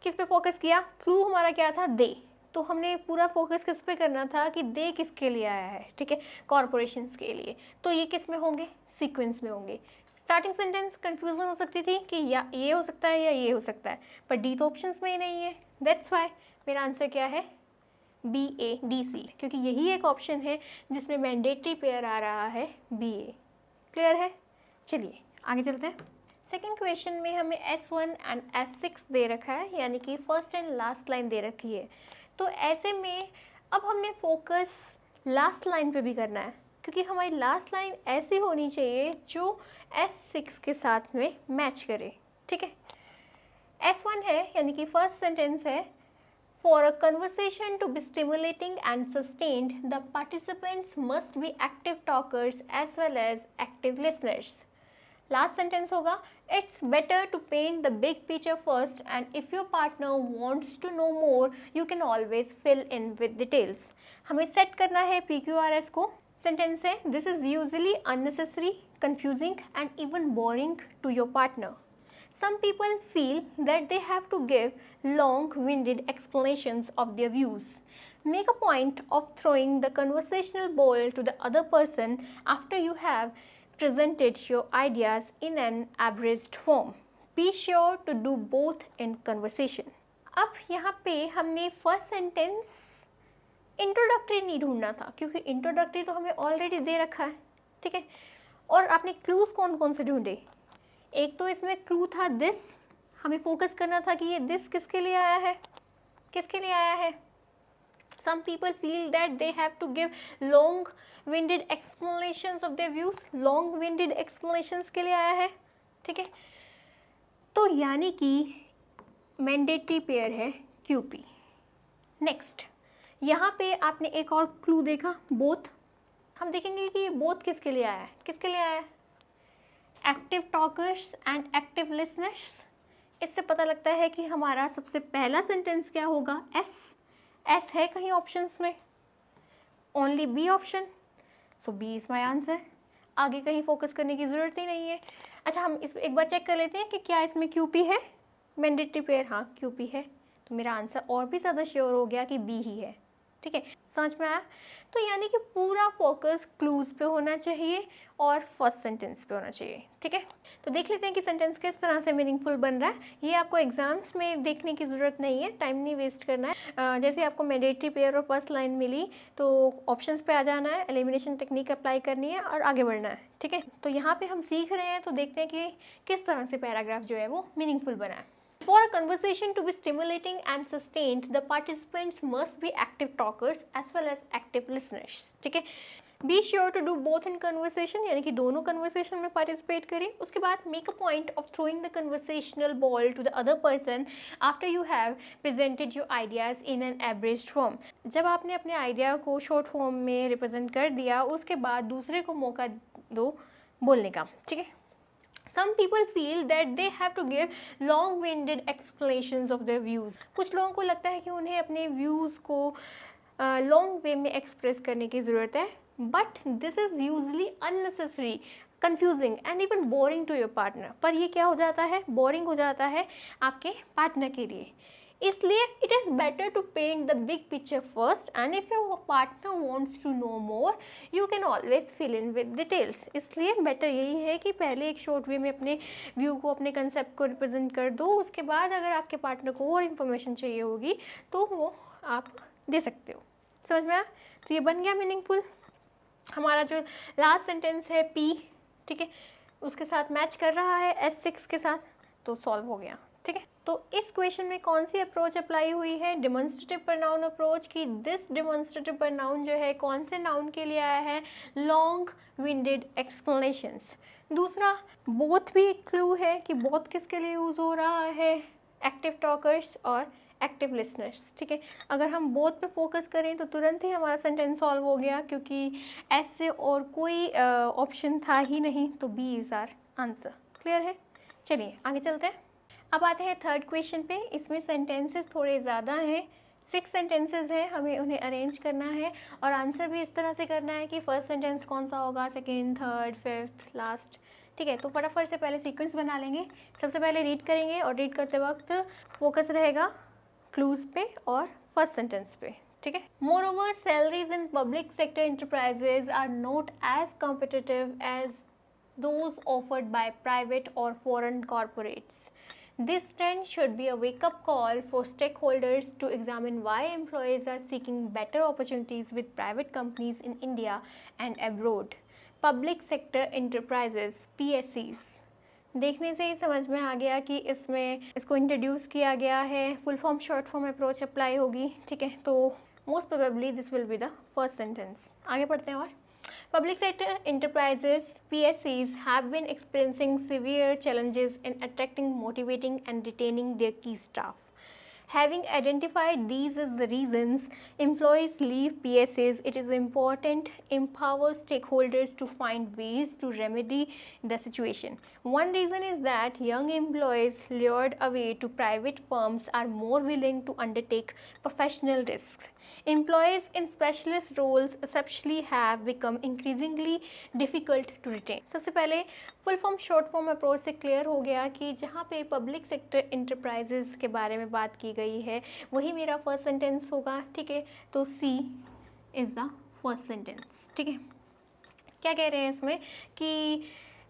किस पे फोकस किया, क्लू हमारा क्या था, दे। तो हमने पूरा फोकस किस पे करना था कि दे किसके लिए आया है, ठीक है, कॉरपोरेशंस के लिए। तो ये किस में होंगे, सीक्वेंस में होंगे। स्टार्टिंग सेंटेंस कंफ्यूजन हो सकती थी कि या ये हो सकता है या ये हो सकता है, पर डी तो ऑप्शंस में ही नहीं है। दैट्स वाई मेरा आंसर क्या है, बी ए डी सी, क्योंकि यही एक ऑप्शन है जिसमें मैंडेटरी पेयर आ रहा है बी ए। क्लियर है? चलिए आगे चलते हैं। सेकेंड क्वेश्चन में हमें S1 एंड S6 दे रखा है, यानी कि फर्स्ट एंड लास्ट लाइन दे रखी है। तो ऐसे में अब हमने फोकस लास्ट लाइन पे भी करना है, क्योंकि हमारी लास्ट लाइन ऐसी होनी चाहिए जो S6 के साथ में मैच करे, ठीक है। S1 है, यानी कि फर्स्ट सेंटेंस है, For a conversation to be stimulating and sustained, the participants must be active talkers as well as active listeners. Last sentence होगा, It's better to paint the big picture first, and if your partner wants to know more, you can always fill in with details. हमें set करना है PQRS को. Sentence है, This is usually unnecessary, confusing and even boring to your partner. Some people feel that they have to give long-winded explanations of their views. Make a point of throwing the conversational ball to the other person after you have presented your ideas in an abridged form. Be sure to do both in conversation. अब यहाँ पे हमने first sentence introductory नहीं ढूंढना था, क्योंकि introductory तो हमें ऑलरेडी दे रखा है, ठीक है। और आपने क्लूज कौन कौन से ढूंढे, एक तो इसमें क्लू था दिस, हमें फोकस करना था कि ये दिस किसके लिए आया है, किसके लिए आया है। Some people feel that they have to give long-winded explanations of their views. Long-winded explanations के लिए आया है, ठीक है। तो यानी कि मैंडेटरी पेयर है QP। नेक्स्ट, यहाँ पे आपने एक और क्लू देखा, बोथ। हम देखेंगे कि ये बोथ किसके लिए आया है, किसके लिए आया है, active talkers and active listeners. इससे पता लगता है कि हमारा सबसे पहला सेंटेंस क्या होगा, एस है कहीं ऑप्शंस में, only B option, so B is my answer. आगे कहीं फोकस करने की ज़रूरत ही नहीं है। अच्छा, हम इस एक बार चेक कर लेते हैं कि क्या इसमें QP है, मैंडेटरी पेयर, हाँ QP है, तो मेरा आंसर और भी ज़्यादा श्योर हो गया कि बी ही है, ठीक है। समझ में आया? तो यानी कि पूरा फोकस क्लूज पे होना चाहिए और फर्स्ट सेंटेंस पे होना चाहिए, ठीक है। तो देख लेते हैं कि सेंटेंस किस तरह से मीनिंगफुल बन रहा है। ये आपको एग्जाम्स में देखने की ज़रूरत नहीं है, टाइम नहीं वेस्ट करना है। जैसे आपको मैंडेटरी पेयर और फर्स्ट लाइन मिली तो ऑप्शंस पे आ जाना है, एलिमिनेशन टेक्निक अप्लाई करनी है और आगे बढ़ना है, ठीक है। तो यहाँ पे हम सीख रहे हैं, तो देखते हैं कि किस तरह से पैराग्राफ जो है वो मीनिंगफुल बना है। For a conversation to be stimulating and sustained, the participants must be active talkers as well as active listeners. ठीक है, Be sure to do both in conversation, यानी कि दोनों conversation में participate करें। उसके बाद make a point of throwing the conversational ball to the other person after you have presented your ideas in an abridged form. जब आपने अपने आइडिया को शॉर्ट फॉर्म में रिप्रेजेंट कर दिया, उसके बाद दूसरे को मौका दो बोलने का, ठीक है। Some people feel that they have to give long-winded explanations of their views. कुछ लोगों को लगता है कि उन्हें अपने views को लॉन्ग वे में एक्सप्रेस करने की ज़रूरत है, but this is usually unnecessary, confusing and even boring to your partner. पर ये क्या हो जाता है, बोरिंग हो जाता है आपके पार्टनर के लिए। इसलिए it is better to paint the big picture first and if your partner wants to know more you can always fill in with details. इसलिए बेटर यही है कि पहले एक शॉर्ट वे में अपने व्यू को, अपने कंसेप्ट को रिप्रेजेंट कर दो, उसके बाद अगर आपके पार्टनर को और इन्फॉर्मेशन चाहिए होगी तो वो आप दे सकते हो। समझ में आया? तो ये बन गया मीनिंगफुल। हमारा जो लास्ट सेंटेंस है पी, ठीक है, उसके साथ मैच कर रहा है S6 के साथ, तो सॉल्व हो गया। ठीक है, तो इस क्वेश्चन में कौन सी अप्रोच अप्लाई हुई है? डेमोन्स्ट्रेटिव प्रोनाउन अप्रोच की। दिस डेमोन्स्ट्रेटिव प्रोनाउन जो है कौन से नाउन के लिए आया है? Long winded explanations. दूसरा, बोथ भी एक क्लू है कि बोथ किसके लिए यूज़ हो रहा है? एक्टिव टॉकर्स और एक्टिव लिसनर्स। ठीक है, अगर हम बोथ पे फोकस करें तो तुरंत ही हमारा सेंटेंस सॉल्व हो गया, क्योंकि ऐसे और कोई ऑप्शन था ही नहीं, तो B is our answer. Clear है? चलिए आगे चलते हैं। अब आते हैं थर्ड क्वेश्चन पे। इसमें सेंटेंसेस थोड़े ज़्यादा हैं, 6 सेंटेंसेस हैं, हमें उन्हें अरेंज करना है और आंसर भी इस तरह से करना है कि फर्स्ट सेंटेंस कौन सा होगा, सेकेंड, थर्ड, फिफ्थ, लास्ट। ठीक है, तो फटाफट से पहले सीक्वेंस बना लेंगे। सबसे पहले रीड करेंगे और रीड करते वक्त फोकस रहेगा क्लूज पे और फर्स्ट सेंटेंस पे। ठीक है, moreover salaries in public sector enterprises are not as competitive as those offered by private or foreign corporates. This trend should be a wake-up call for stakeholders to examine why employees are seeking better opportunities with private companies in India and abroad. Public sector enterprises, PSEs. देखने से ही समझ में आ गया कि इसमें इसको introduce किया गया है, full form short form approach apply होगी। ठीक है, तो most probably this will be the first sentence. आगे पढ़ते हैं और Public sector enterprises, PSCs, have been experiencing severe challenges in attracting, motivating, and retaining their key staff. Having identified these as the reasons employees leave PSAs, it is important empower stakeholders to find ways to remedy the situation. One reason is that young employees lured away to private firms are more willing to undertake professional risks. Employees in specialist roles especially have become increasingly difficult to retain. सबसे पहले full form short form approach से clear हो गया कि जहाँ पे public sector enterprises के बारे में बात की गई है वही मेरा फर्स्ट सेंटेंस होगा। ठीक है, तो सी इज़ द फर्स्ट सेंटेंस। ठीक है, क्या कह रहे हैं इसमें कि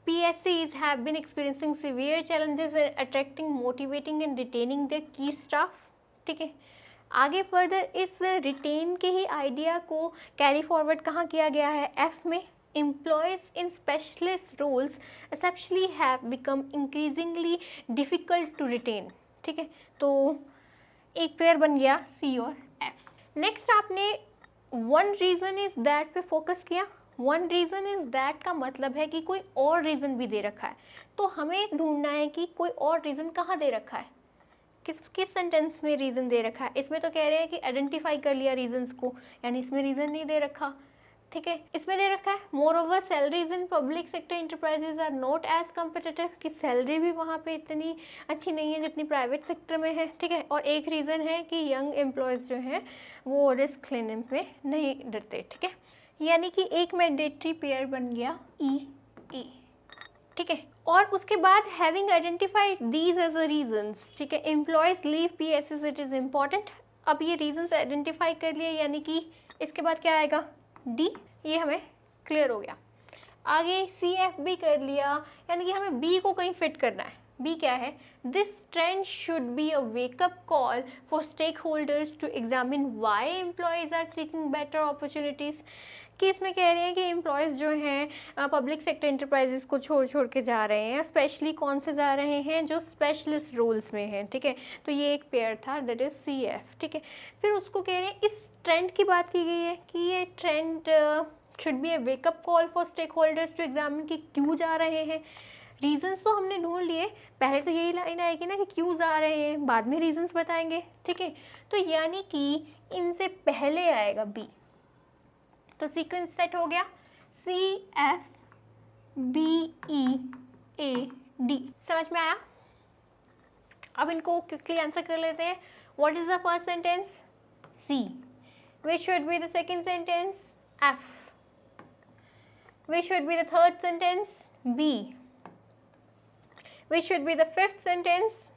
PSCs have been experiencing severe challenges in attracting, motivating and retaining their key staff. ठीक है, आगे फर्दर इस रिटेन के ही आइडिया को कैरी फॉरवर्ड कहाँ किया गया है? एफ में। Employees in specialist roles especially have become increasingly difficult to retain. ठीक है, तो एक पेयर बन गया सी और एफ। नेक्स्ट आपने वन रीज़न इज दैट पे फोकस किया। वन रीज़न इज दैट का मतलब है कि कोई और रीज़न भी दे रखा है, तो हमें ढूंढना है कि कोई और रीज़न कहाँ दे रखा है, किस किस सेंटेंस में रीज़न दे रखा है। इसमें तो कह रहे हैं कि आइडेंटिफाई कर लिया रीजंस को, यानी इसमें रीज़न नहीं दे रखा। ठीक है, इसमें दे रखा है moreover salaries in public sector enterprises are not as competitive, कि सैलरी भी वहाँ पे इतनी अच्छी नहीं है जितनी प्राइवेट सेक्टर में है। ठीक है, और एक रीज़न है कि यंग एम्प्लॉयज़ जो हैं वो रिस्क लेने में नहीं डरते। ठीक है, यानी कि एक मैंडेटरी पेयर बन गया ई ए। ठीक है, और उसके बाद having identified these as a reasons. ठीक है, employees leave PSS, it is important. अब ये रीजंस आइडेंटिफाई कर लिए, यानी कि इसके बाद क्या आएगा? डी। ये हमें क्लियर हो गया। आगे CF भी कर लिया, यानी कि हमें बी को कहीं फिट करना है। बी क्या है? This trend should be a wake up call for stakeholders to examine why employees are seeking better opportunities. कि इसमें कह रहे हैं कि एम्प्लॉयज़ जो हैं पब्लिक सेक्टर इंटरप्राइजेस को छोड़ के जा रहे हैं, स्पेशली कौन से जा रहे हैं? जो स्पेशलिस्ट रोल्स में हैं। ठीक है, तो ये एक पेयर था, दैट इज़ CF। ठीक है, फिर उसको कह रहे हैं इस ट्रेंड की बात की गई है कि ये trend should be a wake up call for stakeholders to examine कि क्यों जा रहे हैं। रीजंस तो हमने ढूंढ लिए, पहले तो यही लाइन आएगी ना कि क्यों जा रहे हैं, बाद में रीजंस बताएंगे। ठीक है, तो यानी कि इनसे पहले आएगा बी, तो सीक्वेंस सेट हो गया CF BEAD। समझ में आया? अब इनको क्विकली आंसर कर लेते हैं। What is the first sentence? C. Which should be the second sentence? F. Which should be the third sentence? B. Which should be the fifth sentence?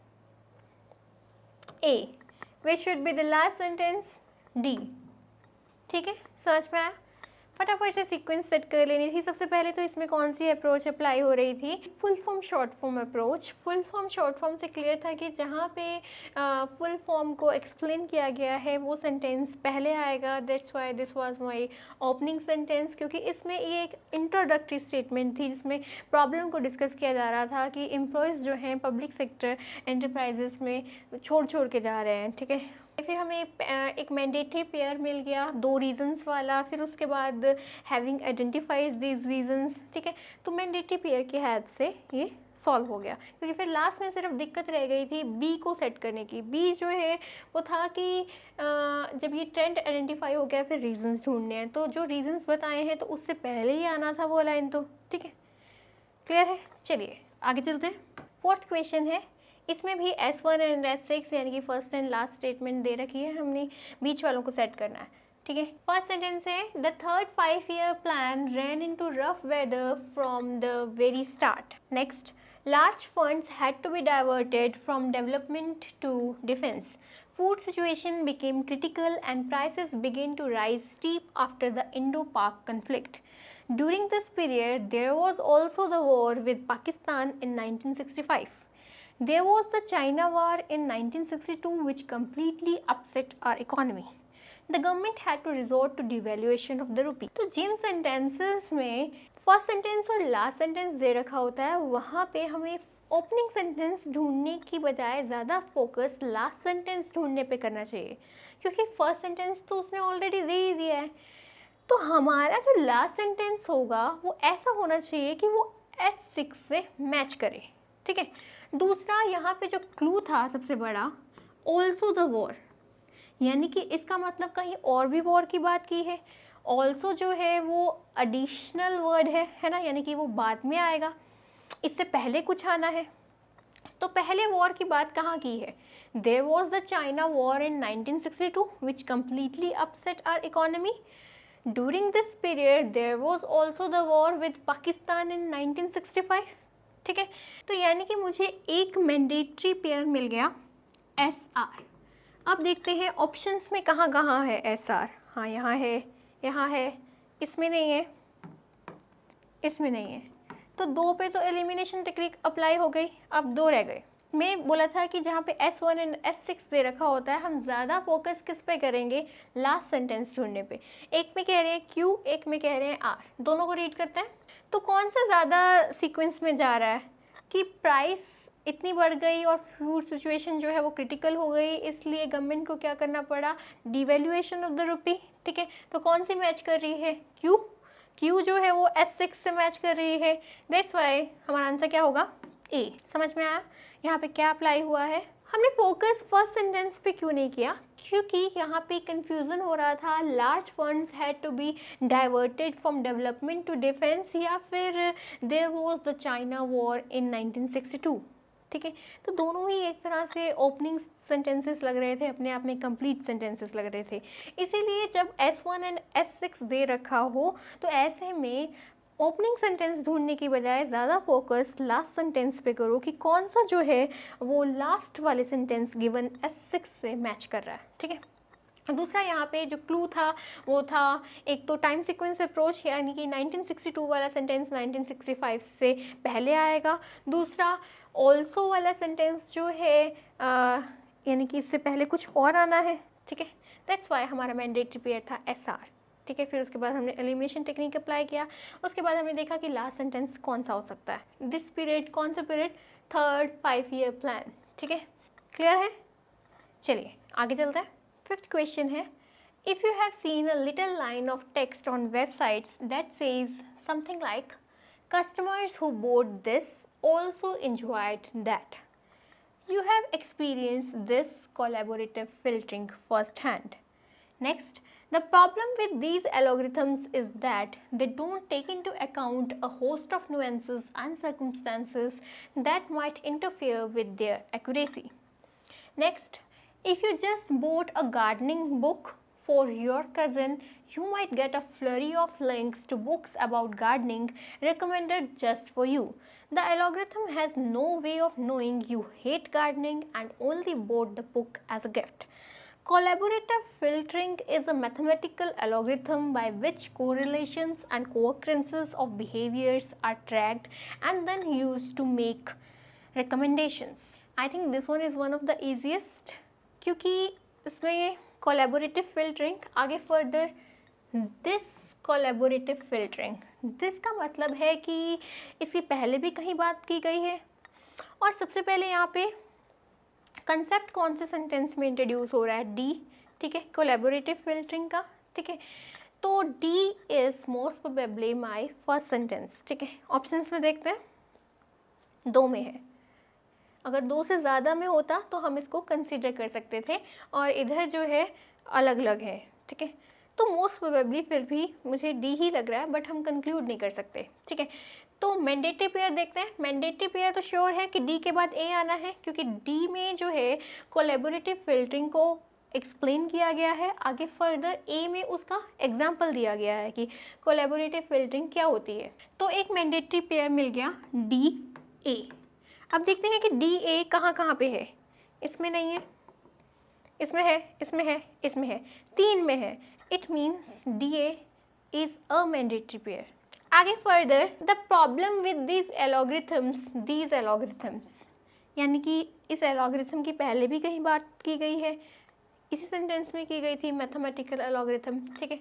A. Which should be the last sentence? D. ठीक है, समझ में आया? फटाफट से sequence set कर लेनी थी। सबसे पहले तो इसमें कौन सी अप्रोच अप्लाई हो रही थी? Full form short form approach. Full form short form से क्लियर था कि जहाँ पे फुल फॉर्म को एक्सप्लेन किया गया है वो सेंटेंस पहले आएगा। That's why this was my opening sentence, क्योंकि इसमें ये एक इंट्रोडक्टरी स्टेटमेंट थी जिसमें प्रॉब्लम को डिस्कस किया जा रहा था कि एम्प्लॉयज़ जो हैं पब्लिक सेक्टर एंटरप्राइजेस में छोड़ के जा रहे हैं। ठीक है, फिर हमें एक मैंडेटरी पेयर मिल गया 2 रीजंस वाला, फिर उसके बाद हैविंग आइडेंटिफाइज दीज रीजंस। ठीक है, तो मैंडेटरी पेयर की हेल्प से ये सॉल्व हो गया, क्योंकि फिर लास्ट में सिर्फ दिक्कत रह गई थी बी को सेट करने की। बी जो है वो था कि जब ये ट्रेंड आइडेंटिफाई हो गया फिर रीजंस ढूंढने हैं, तो जो रीजंस बताए हैं तो उससे पहले ही आना था वो लाइन। तो ठीक है, क्लियर है? चलिए आगे चलते हैं। 4th क्वेश्चन है, इसमें भी S1 एंड S6 यानी कि फर्स्ट एंड लास्ट स्टेटमेंट दे रखी है, हमने बीच वालों को सेट करना है। ठीक है, फर्स्ट सेंटेंस है the third 5-year plan ran into rough weather from the very start. Next, large funds had to be diverted from development to defense. Food situation became critical and prices began to rise steep after the Indo-Pak conflict. During this period, there was also the war with Pakistan in 1965. There was the China War in 1962 which completely upset our economy. The government had to resort to devaluation of the rupee. तो जिन sentences में first sentence और last sentence दे रखा होता है वहाँ पे हमें opening sentence ढूंढने की बजाय ज़्यादा फोकस लास्ट सेंटेंस ढूंढने पे करना चाहिए, क्योंकि फर्स्ट सेंटेंस तो उसने ऑलरेडी दे ही दिया है। तो हमारा जो लास्ट सेंटेंस होगा वो ऐसा होना चाहिए कि वो S6 से मैच करे। ठीक है, दूसरा यहाँ पे जो क्लू था सबसे बड़ा, ऑल्सो द वॉर, यानी कि इसका मतलब कहीं और भी वॉर की बात की है। ऑल्सो जो है वो एडिशनल वर्ड है ना, यानी कि वो बाद में आएगा, इससे पहले कुछ आना है। तो पहले वॉर की बात कहाँ की है? There was the China war in 1962 which completely upset our economy. During this period there was also the war with Pakistan in 1965। ठीक है, तो यानी कि मुझे एक मैंडेटरी पेयर मिल गया SR। अब देखते हैं ऑप्शंस में कहाँ कहाँ है SR। हाँ, यहाँ है, इसमें नहीं है, इसमें नहीं है। तो 2 पे तो एलिमिनेशन टेक्निक अप्लाई हो गई, अब 2 रह गए। मैंने बोला था कि जहाँ पे S1 एंड S6 दे रखा होता है हम ज़्यादा फोकस किस पे करेंगे? लास्ट सेंटेंस ढूंढने पे। एक में कह रहे हैं Q, एक में कह रहे हैं R, दोनों को रीड करते हैं। तो कौन सा ज़्यादा सीक्वेंस में जा रहा है कि प्राइस इतनी बढ़ गई और फूड सिचुएशन जो है वो क्रिटिकल हो गई, इसलिए गवर्नमेंट को क्या करना पड़ा? Devaluation of the rupee. ठीक है, तो कौन सी मैच कर रही है? क्यू जो है वो S6 से मैच कर रही है। दैट्स वाई हमारा आंसर क्या होगा? ए। समझ में आया यहाँ पे क्या अप्लाई हुआ है? हमने फोकस फर्स्ट सेंटेंस पे क्यों नहीं किया? क्योंकि यहाँ पे कंफ्यूजन हो रहा था, large funds had to be diverted from development to defence, या फिर there was the China war in 1962। ठीक है, तो दोनों ही एक तरह से ओपनिंग सेंटेंसेस लग रहे थे, अपने आप में कंप्लीट सेंटेंसेस लग रहे थे। इसीलिए जब S1 एंड S6 दे रखा हो तो ऐसे में ओपनिंग सेंटेंस ढूंढने की बजाय ज़्यादा फोकस लास्ट सेंटेंस पे करो कि कौन सा जो है वो लास्ट वाले सेंटेंस गिवन S6 से मैच कर रहा है। ठीक है, दूसरा यहाँ पे जो क्लू था वो था, एक तो टाइम सीक्वेंस अप्रोच, यानी कि 1962 वाला सेंटेंस 1965 से पहले आएगा। दूसरा ऑल्सो वाला सेंटेंस जो है यानी कि इससे पहले कुछ और आना है। ठीक है, दैट्स वाई हमारा मैंडेटरी पेयर था SR। ठीक है, फिर उसके बाद हमने एलिमिनेशन टेक्निक अप्लाई किया। उसके बाद हमने देखा कि लास्ट सेंटेंस कौन सा हो सकता है। दिस पीरियड, कौन सा पीरियड? Third 5-year plan. ठीक है, क्लियर है? चलिए आगे चलते हैं। 5th क्वेश्चन है, if you have seen a little line of text on websites that says something like customers who bought this also enjoyed that. You have experienced this collaborative filtering firsthand. Next, the problem with these algorithms is that they don't take into account a host of nuances and circumstances that might interfere with their accuracy. Next, if you just bought a gardening book for your cousin, you might get a flurry of links to books about gardening recommended just for you. The algorithm has no way of knowing you hate gardening and only bought the book as a gift. Collaborative filtering is a mathematical algorithm by which correlations and co-occurrences of behaviors are tracked and then used to make recommendations. I think this one is one of the easiest क्योंकि इसमें collaborative filtering आगे further this collaborative filtering, this का मतलब है कि इसकी पहले भी कहीं बात की गई है और सबसे पहले यहाँ पे कंसेप्ट कौन से सेंटेंस में इंट्रोड्यूस हो रहा है, डी, ठीक है, कोलैबोरेटिव फिल्टरिंग का, ठीक है, तो D is most probably my first sentence, ठीक है। ऑप्शंस में देखते हैं, दो में है, अगर दो से ज़्यादा में होता तो हम इसको कंसीडर कर सकते थे और इधर जो है अलग अलग है, ठीक है, तो मोस्ट प्रोबेबली फिर भी मुझे डी ही लग रहा है, बट हम कंक्लूड नहीं कर सकते, ठीक है। तो मैंडेटरी पेयर देखते हैं, मैंडेटरी पेयर तो श्योर है कि डी के बाद ए आना है क्योंकि डी में जो है कोलैबोरेटिव फिल्टरिंग को एक्सप्लेन किया गया है, आगे फर्दर ए में उसका एग्जाम्पल दिया गया है कि कोलैबोरेटिव फिल्टरिंग क्या होती है। तो एक मैंडेटरी पेयर मिल गया डी ए। अब देखते हैं कि डी ए कहाँ कहाँ पे है, इसमें नहीं है, इसमें है, इसमें है, इसमें है, तीन में है, it means D A is a mandatory pair. आगे further the problem with these algorithms, यानी कि इस एलोग्रिथम की पहले भी कहीं बात की गई है, इसी सेंटेंस में की गई थी, मैथमेटिकल एलोग्रिथम, ठीक है।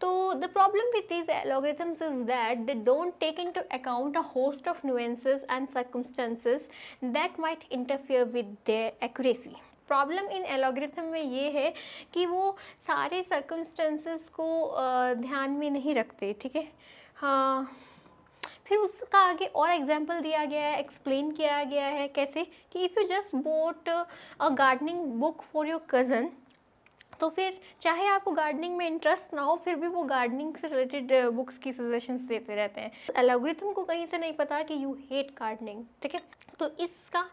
तो the problem with these algorithms is that they don't take into account a host of nuances and circumstances that might interfere with their accuracy. Problem इन एलोग्रिथम में ये है कि वो सारे सर्कमस्टेंसेस को ध्यान में नहीं रखते, ठीक है। हाँ, फिर उसका आगे और एग्जाम्पल दिया गया है, एक्सप्लेन किया गया है कैसे कि if you just boat a gardening book for your cousin, तो फिर चाहे आपको गार्डनिंग में इंटरेस्ट ना हो फिर भी वो गार्डनिंग से रिलेटेड बुक्स की सजेशंस देते रहते हैं। एल्गोरिथम को कहीं से नहीं पता कि यू हेट गार्डनिंग, ठीक है। तो इसका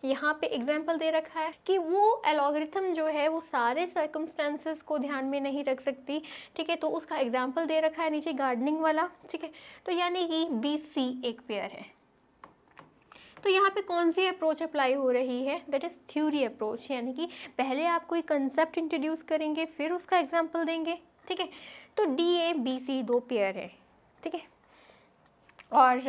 यहाँ पे एग्जाम्पल दे रखा है कि वो एल्गोरिथम जो है वो सारे सर्कमस्टेंसेस को ध्यान में नहीं रख सकती, ठीक है। तो उसका एग्जाम्पल दे रखा है नीचे गार्डनिंग वाला, ठीक है। तो यानी कि बी सी एक पेयर है। तो यहाँ पे कौन सी अप्रोच अप्लाई हो रही है, दैट इज़ थ्योरी अप्रोच, यानी कि पहले आप कोई कंसेप्ट इंट्रोड्यूस करेंगे फिर उसका एग्जाम्पल देंगे, ठीक है। तो डी ए बी सी दो पेयर है, ठीक है, और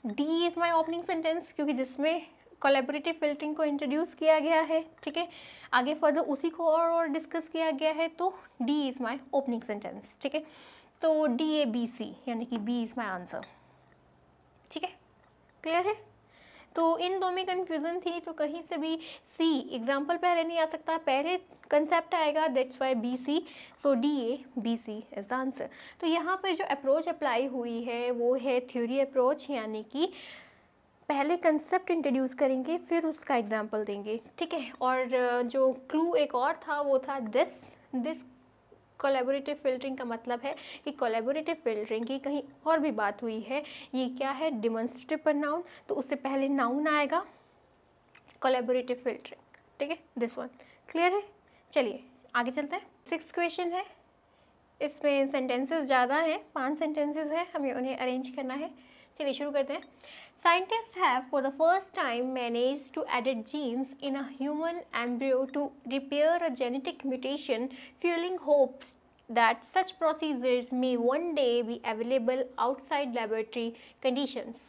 D is my opening sentence क्योंकि जिसमें कोलैबोरेटिव फिल्टरिंग को इंट्रोड्यूस किया गया है, ठीक है। आगे फर्दर उसी को और डिस्कस किया गया है, तो D is my opening sentence, ठीक है। तो डी ए बी सी यानी कि बी इज़ माई आंसर, ठीक है, क्लियर है। तो इन दो में कन्फ्यूज़न थी तो कहीं से भी सी एग्जाम्पल पहले नहीं आ सकता, पहले कंसेप्ट आएगा, that's why B C, so D A B C is the answer. तो यहाँ पर जो अप्रोच अप्लाई हुई है वो है थ्योरी अप्रोच, यानी कि पहले कंसेप्ट इंट्रोड्यूस करेंगे फिर उसका एग्जाम्पल देंगे, ठीक है। और जो क्लू एक और था वो था दिस कोलैबोरेटिव फिल्टरिंग का मतलब है कि कोलैबोरेटिव फिल्टरिंग की कहीं और भी बात हुई है। ये क्या है, डिमॉन्स्ट्रेटिव प्रोनाउन, तो उससे पहले नाउन आएगा, कोलैबोरेटिव फिल्टरिंग, ठीक है, दिस वन, क्लियर है। चलिए आगे चलते हैं। 6th क्वेश्चन है, इसमें सेंटेंसेस ज़्यादा हैं, 5 सेंटेंसेस हैं, हमें उन्हें अरेंज करना है। चलिए शुरू करते हैं। Scientists have for the first time managed to edit genes in a human embryo to repair a genetic mutation, fueling hopes that such procedures may one day be available outside laboratory conditions.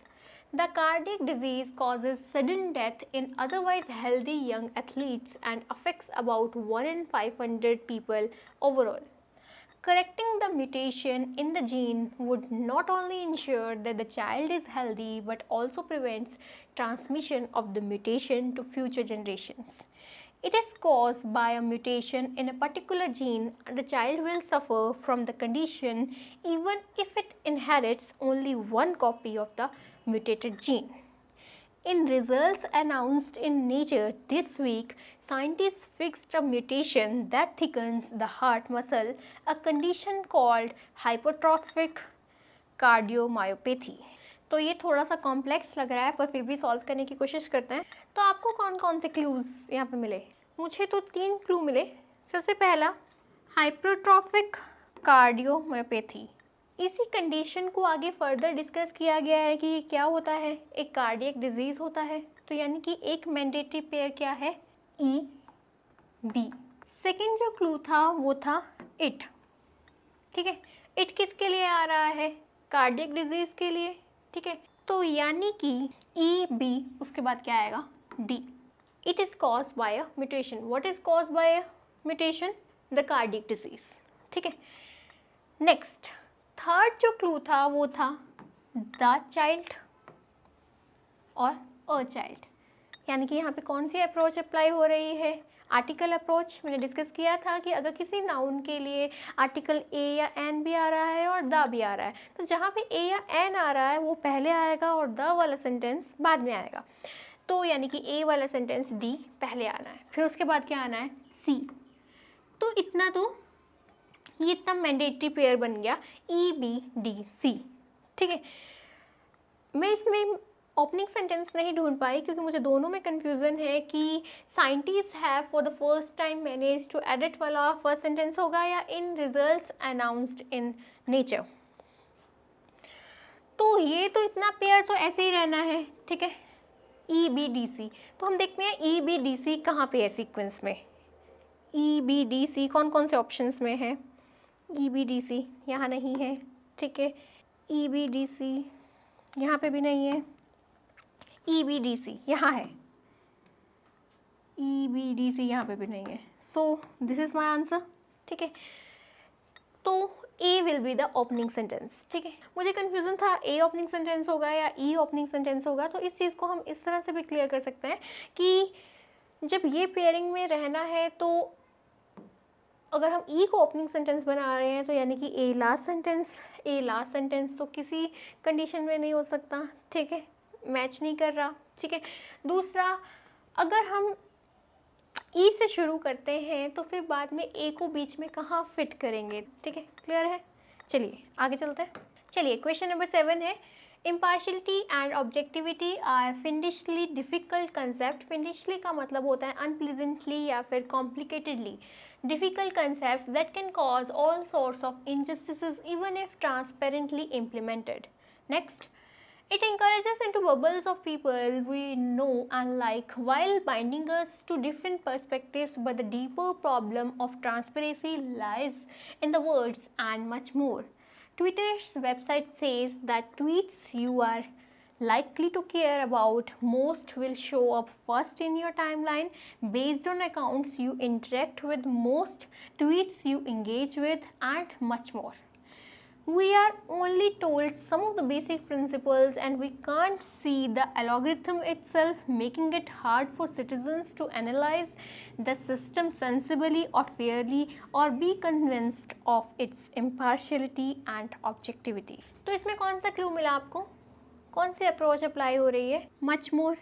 The cardiac disease causes sudden death in otherwise healthy young athletes and affects about 1 in 500 people overall. Correcting the mutation in the gene would not only ensure that the child is healthy but also prevents transmission of the mutation to future generations. It is caused by a mutation in a particular gene and the child will suffer from the condition even if it inherits only one copy of the mutated gene. In results announced in Nature this week, scientists fixed a mutation that thickens the heart muscle, a condition called hypertrophic cardiomyopathy. तो ये थोड़ा सा complex लग रहा है पर फिर भी सॉल्व करने की कोशिश करते हैं। तो आपको कौन कौन से क्लूज़ यहाँ पे मिले? मुझे तो 3 क्लू मिले। सबसे पहला हाइपरट्रॉफिक कार्डियोमायोपैथी। इसी कंडीशन को आगे फर्दर डिस्कस किया गया है कि ये क्या होता है, एक कार्डियक डिजीज होता है। तो यानी कि एक मैंडेटरी पेयर क्या है, ई बी। सेकेंड जो क्लू था वो था इट, ठीक है। इट किसके लिए आ रहा है, कार्डियक डिजीज के लिए, ठीक है। तो यानी कि ई बी, उसके बाद क्या आएगा, D. It is caused by a mutation. What is caused by a mutation, the cardiac disease, ठीक है। नेक्स्ट थर्ड जो क्लू था वो था द चाइल्ड और अ चाइल्ड। यानी कि यहाँ पे कौन सी अप्रोच अप्लाई हो रही है, आर्टिकल अप्रोच। मैंने डिस्कस किया था कि अगर किसी नाउन के लिए आर्टिकल ए या एन भी आ रहा है और द भी आ रहा है, तो जहाँ पे ए या एन आ रहा है वो पहले आएगा और द वाला सेंटेंस बाद में आएगा। तो यानी कि ए वाला सेंटेंस डी पहले आना है, फिर उसके बाद क्या आना है, सी। तो इतना तो ये इतना मैंडेटरी पेयर बन गया, ई बी डी सी, ठीक है। मैं इसमें ओपनिंग सेंटेंस नहीं ढूंढ पाई क्योंकि मुझे दोनों में कंफ्यूजन है कि scientist have for the first time manage to edit वाला फर्स्ट सेंटेंस होगा या in results announced in nature. तो ये तो इतना पेयर तो ऐसे ही रहना है, ठीक है, ई बी डी सी। तो हम देखते हैं ई बी डी सी कहाँ पे है सीक्वेंस में। ई बी डी सी कौन कौन से ऑप्शंस में है, ई बी डी सी यहाँ नहीं है, ठीक है। ई बी डी सी यहाँ पे भी नहीं है, ई बी डी सी यहाँ है, ई बी डी सी यहाँ पे भी नहीं है। So this is my answer, ठीक है। तो A will be the opening sentence, ठीक है। मुझे कंफ्यूजन था ए ओपनिंग सेंटेंस होगा या ई ओपनिंग सेंटेंस होगा, तो इस चीज़ को हम इस तरह से भी क्लियर कर सकते हैं कि जब ये पेयरिंग में रहना है तो अगर हम ई को ओपनिंग सेंटेंस बना रहे हैं तो यानी कि ए लास्ट सेंटेंस, ए लास्ट सेंटेंस तो किसी कंडीशन में नहीं हो सकता, ठीक है, मैच नहीं कर रहा, ठीक है। दूसरा, अगर हम ई से शुरू करते हैं तो फिर बाद में ए को बीच में कहाँ फिट करेंगे, ठीक है, क्लियर है। चलिए आगे चलते हैं। चलिए क्वेश्चन नंबर 7 है, impartiality and objectivity are fiendishly difficult concept. Fiendishly का मतलब होता है अनप्लीजेंटली या फिर कॉम्प्लिकेटेडली difficult concepts that can cause all sorts of injustices even if transparently implemented. Next, it encourages into bubbles of people we know and like while binding us to different perspectives, but the deeper problem of transparency lies in the words and much more. Twitter's website says that tweets you are likely to care about most will show up first in your timeline based on accounts you interact with most, tweets you engage with, and much more. We are only told some of the basic principles and we can't see the algorithm itself, making it hard for citizens to analyze the system sensibly or fairly or be convinced of its impartiality and objectivity. तो इसमें कौन सा clue मिला आपको, कौन सी approach apply हो रही है, much more,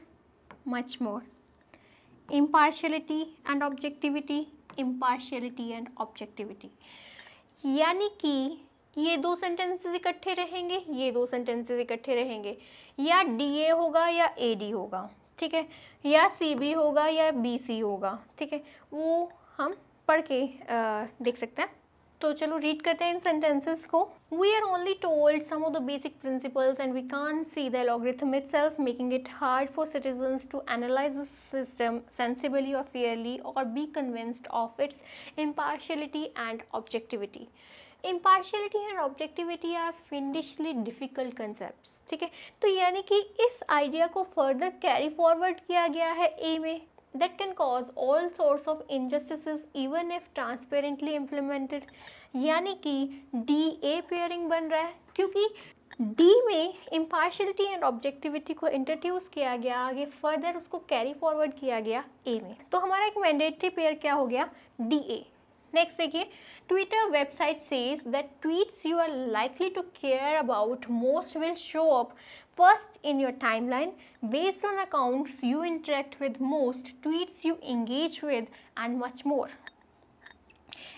impartiality and objectivity, impartiality and objectivity. यानी कि ये दो सेंटेंसेस इकट्ठे रहेंगे, ये दो सेंटेंसेस इकट्ठे रहेंगे, या डी ए होगा या ए डी होगा, ठीक है, या सी बी होगा या बी सी होगा, ठीक है, वो हम पढ़ के देख सकते हैं। तो चलो रीड करते हैं इन सेंटेंसेस को। We are only told some of the basic principles and we can't see the algorithm itself, making it hard for citizens to analyse the system sensibly और फेयरली और be convinced of its impartiality and objectivity. Impartiality and objectivity are fiendishly difficult concepts, ठीक है। तो यानी कि इस idea को further carry forward किया गया है ए में, that can cause all sorts of injustices even if transparently implemented। यानी कि डी ए पेयरिंग बन रहा है क्योंकि डी में इम्पार्शियलिटी एंड ऑब्जेक्टिविटी को इंट्रोड्यूस किया गया, आगे फर्दर उसको कैरी फॉरवर्ड किया गया ए में। तो हमारा एक मैंडेटरी पेयर क्या हो गया, डी ए। नेक्स्ट देखिए, Twitter website says that tweets you are likely to care about most will show up first in your timeline based on accounts you interact with most, tweets you engage with, and much more.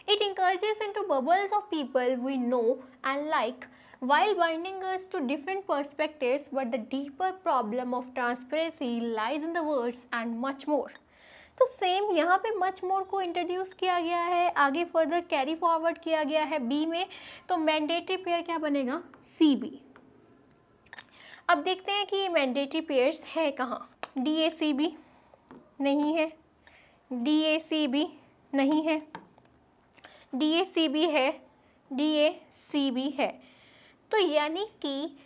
It encourages into bubbles of people we know and like while binding us to different perspectives, but the deeper problem of transparency lies in the words and much more. तो same यहाँ पे much more को introduce किया गया है, आगे further carry forward किया गया है बी में, तो मैंडेटरी पेयर क्या बनेगा, सी बी। अब देखते हैं कि मैंडेटरी पेयर्स है कहाँ, डी ए सी बी नहीं है, डी ए सी बी नहीं है, डी ए सी बी है, डी ए सी बी है। तो यानी कि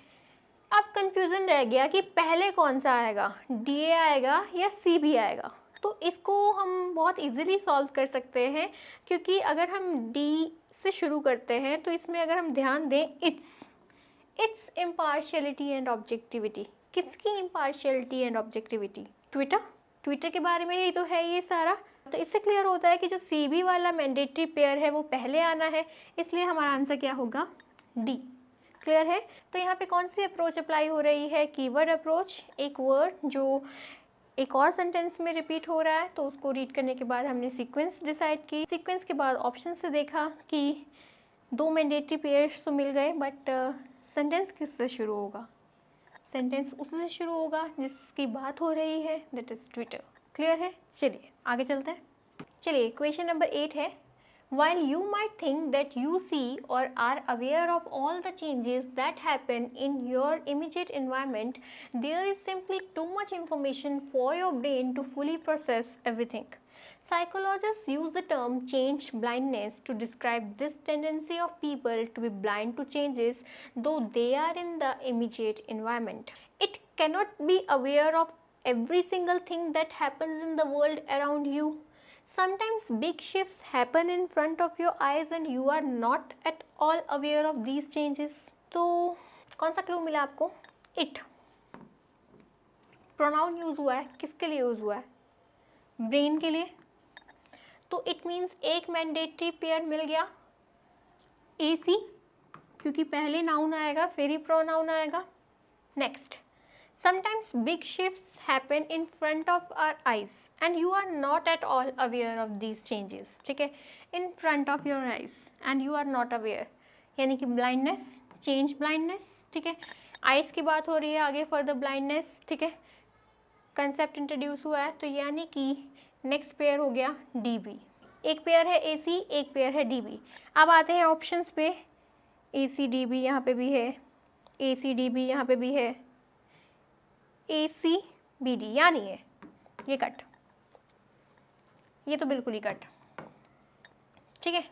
अब कंफ्यूजन रह गया कि पहले कौन सा आएगा, डी ए आएगा या सी बी आएगा। तो इसको हम बहुत इजीली सॉल्व कर सकते हैं, क्योंकि अगर हम डी से शुरू करते हैं तो इसमें अगर हम ध्यान दें, इट्स इम्पार्शियलिटी एंड ऑब्जेक्टिविटी। किसकी इम्पार्शियलिटी एंड ऑब्जेक्टिविटी, ट्विटर के बारे में ही तो है ये सारा। तो इससे क्लियर होता है कि जो सी बी वाला मैंडेटरी पेयर है वो पहले आना है, इसलिए हमारा आंसर क्या होगा, डी। क्लियर है। तो यहाँ पे कौन सी अप्रोच अप्लाई हो रही है, कीवर्ड अप्रोच। एक वर्ड जो एक और सेंटेंस में रिपीट हो रहा है, तो उसको रीड करने के बाद हमने सीक्वेंस डिसाइड की, सीक्वेंस के बाद ऑप्शन से देखा कि दो मैंडेटरी पेयर्स तो मिल गए, बट सेंटेंस किससे शुरू होगा, सेंटेंस उससे शुरू होगा जिसकी बात हो रही है, दैट इज़ ट्विटर। क्लियर है। चलिए आगे चलते हैं। चलिए क्वेश्चन नंबर 8 है, while you might think that you see or are aware of all the changes that happen in your immediate environment, there is simply too much information for your brain to fully process everything. Psychologists use the term change blindness to describe this tendency of people to be blind to changes though they are in the immediate environment. It cannot be aware of every single thing that happens in the world around you. Sometimes big shifts happen in front of your eyes and you are not at all aware of these changes. तो कौन सा clue मिला आपको, it pronoun use हुआ है, किसके लिए use हुआ है, ब्रेन के लिए। तो इट मीन्स एक मैंडेटरी पेयर मिल गया, ए सी, क्योंकि पहले नाउन आएगा फिर ही प्रोनाउन आएगा। Next, sometimes big shifts happen in front of our eyes and you are not at all aware of these changes. ठीक है, in front of your eyes and you are not aware, यानी कि blindness, change blindness। ठीक है, eyes की बात हो रही है, आगे further blindness। ठीक है, कंसेप्ट इंट्रोड्यूस हुआ है, तो यानी कि नेक्स्ट पेयर हो गया डी बी। एक पेयर है ए सी, एक पेयर है डी बी। अब आते हैं ऑप्शंस पे, ए सी डी बी यहाँ पे भी है, ए सी डी बी यहाँ पे भी है, ए सी बी डी, यानी है ये कट, ये तो बिल्कुल ही कट। ठीक है,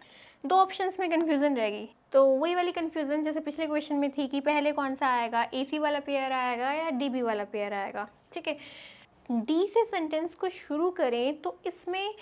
दो ऑप्शंस में कन्फ्यूज़न रहेगी, तो वही वाली कन्फ्यूज़न जैसे पिछले क्वेश्चन में थी कि पहले कौन सा आएगा, ए सी वाला पेयर आएगा या डी बी वाला पेयर आएगा। ठीक है, डी से सेंटेंस को शुरू करें तो इसमें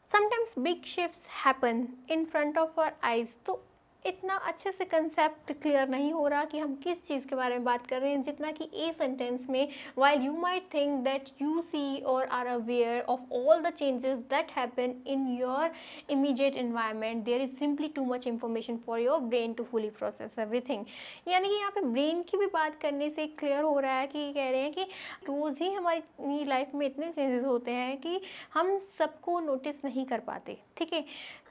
sometimes big shifts happen in front of our eyes, तो इतना अच्छे से कंसेप्ट क्लियर नहीं हो रहा कि हम किस चीज़ के बारे में बात कर रहे हैं, जितना कि ए सेंटेंस में while you might think that you see or are aware of all the changes that happen in your immediate environment, there is simply too much information for your brain to fully process everything। यानी कि यहाँ पे brain की भी बात करने से clear हो रहा है कि कह रहे हैं कि रोज़ ही हमारी लाइफ में इतने चेंजेस होते हैं कि हम सबको नोटिस नहीं कर पाते। ठीक है,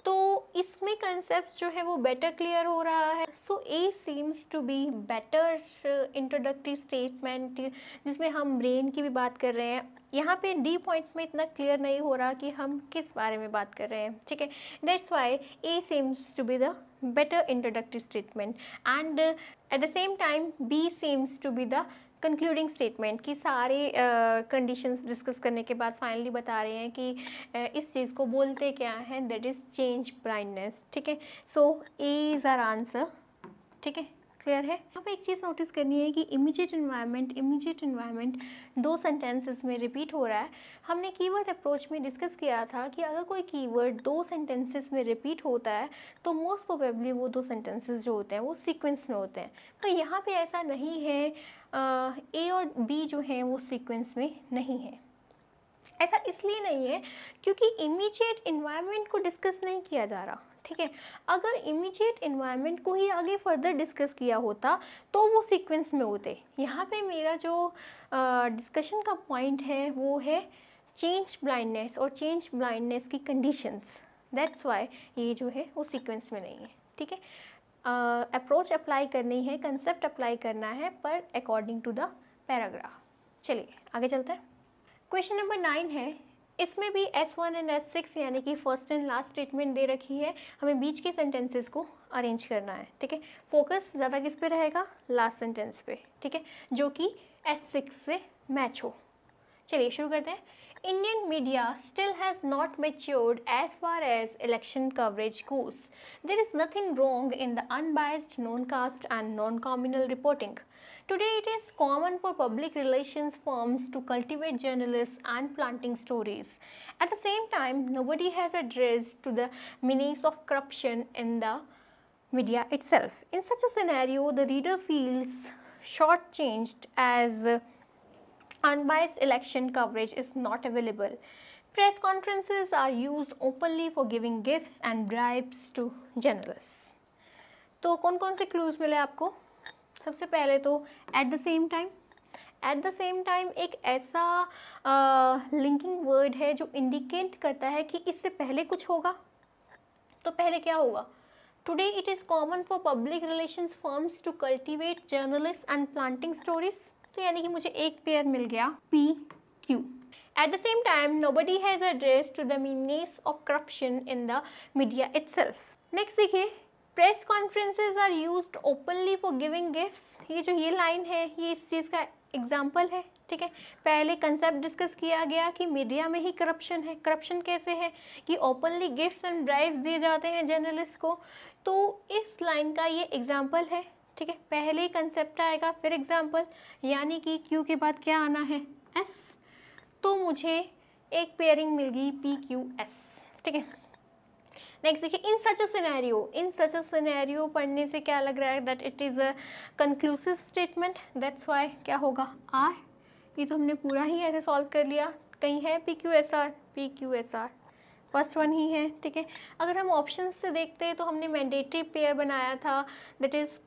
तो इसमें कंसेप्ट जो है वो बेटर क्लियर हो रहा है। So A seems to be better introductory statement, जिसमें हम ब्रेन की भी बात कर रहे हैं। यहाँ पे डी पॉइंट में इतना क्लियर नहीं हो रहा कि हम किस बारे में बात कर रहे हैं। ठीक है, that's why A seems to be the better introductory statement and at the same time B seems to be the concluding statement, कि सारे कंडीशंस डिस्कस करने के बाद फाइनली बता रहे हैं कि इस चीज़ को बोलते क्या है, दैट इज़ चेंज ब्लाइंडनेस। ठीक है, so A is our answer. ठीक है, क्लियर है। यहाँ पे एक चीज़ नोटिस करनी है कि इमीडिएट इन्वायरमेंट दो सेंटेंसेस में रिपीट हो रहा है। हमने कीवर्ड अप्रोच में डिस्कस किया था कि अगर कोई कीवर्ड दो सेंटेंसेस में रिपीट होता है तो मोस्ट प्रोबेबली वो दो सेंटेंसेस जो होते हैं वो सीक्वेंस में होते हैं। तो यहाँ पे ऐसा नहीं है, ए और बी जो हैं वो सीक्वेंस में नहीं है। ऐसा इसलिए नहीं है क्योंकि इमीडिएट इन्वायरमेंट को डिस्कस नहीं किया जा रहा। ठीक है, अगर इमीडिएट इन्वायरमेंट को ही आगे फर्दर डिस्कस किया होता तो वो सीक्वेंस में होते। यहाँ पे मेरा जो डिस्कशन का पॉइंट है वो है चेंज ब्लाइंडनेस और चेंज ब्लाइंडनेस की कंडीशंस। दैट्स वाई ये जो है वो सीक्वेंस में नहीं है। ठीक है, अप्रोच अप्लाई करनी है, कंसेप्ट अप्लाई करना है, पर अकॉर्डिंग टू द पैराग्राफ। चलिए आगे चलते हैं। क्वेश्चन नंबर 9 है, इसमें भी S1 एंड S6 यानी कि फर्स्ट एंड लास्ट स्टेटमेंट दे रखी है, हमें बीच के सेंटेंसेस को अरेंज करना है, ठीक है। फोकस ज़्यादा किस पे रहेगा, लास्ट सेंटेंस पे, ठीक है, जो कि S6 से मैच हो। चलिए शुरू करते हैं। Indian media still has not matured as far as election coverage goes. There is nothing wrong in the unbiased, non-caste and non-communal reporting. Today it is common for public relations firms to cultivate journalists and planting stories. At the same time, nobody has addressed to the menace of corruption in the media itself. In such a scenario, the reader feels shortchanged as unbiased election coverage is not available. Press conferences are used openly for giving gifts and bribes to journalists. तो कौन कौन से clues मिले आपको? सबसे पहले तो eight the same time. Eight the same time एक ऐसा लिंकिंग वर्ड है जो इंडिकेट करता है कि इससे पहले कुछ होगा। तो पहले क्या होगा? Today it is common for public relations firms to cultivate journalist and planting stories. तो यानी कि मुझे एक पेयर मिल गया PQ। At the same time, nobody has addressed to the menace of corruption in the media itself. Next देखिए, press conferences are used openly for giving gifts। ये जो ये लाइन है ये इस चीज़ का एग्जाम्पल है, ठीक है। पहले कंसेप्ट डिस्कस किया गया कि मीडिया में ही करप्शन है। करप्शन कैसे है कि ओपनली गिफ्ट्स एंड ब्राइब्स दिए जाते हैं जर्नलिस्ट को। तो इस लाइन का ये एग्जाम्पल है, ठीक है। पहले ही कंसेप्ट आएगा फिर एग्जाम्पल, यानी कि क्यू के बाद क्या आना है, एस। तो मुझे एक पेयरिंग मिल गई PQS, ठीक है। नेक्स्ट देखिए, इन सच अ सिनेरियो पढ़ने से क्या लग रहा है that it is a conclusive statement, that's why क्या होगा R। ये तो हमने पूरा ही ऐसे सॉल्व कर लिया। कहीं है PQSR फर्स्ट वन ही है, ठीक है। अगर हम ऑप्शन से देखते हैं तो हमने मैंडेटरी पेयर बनाया था दैट इज़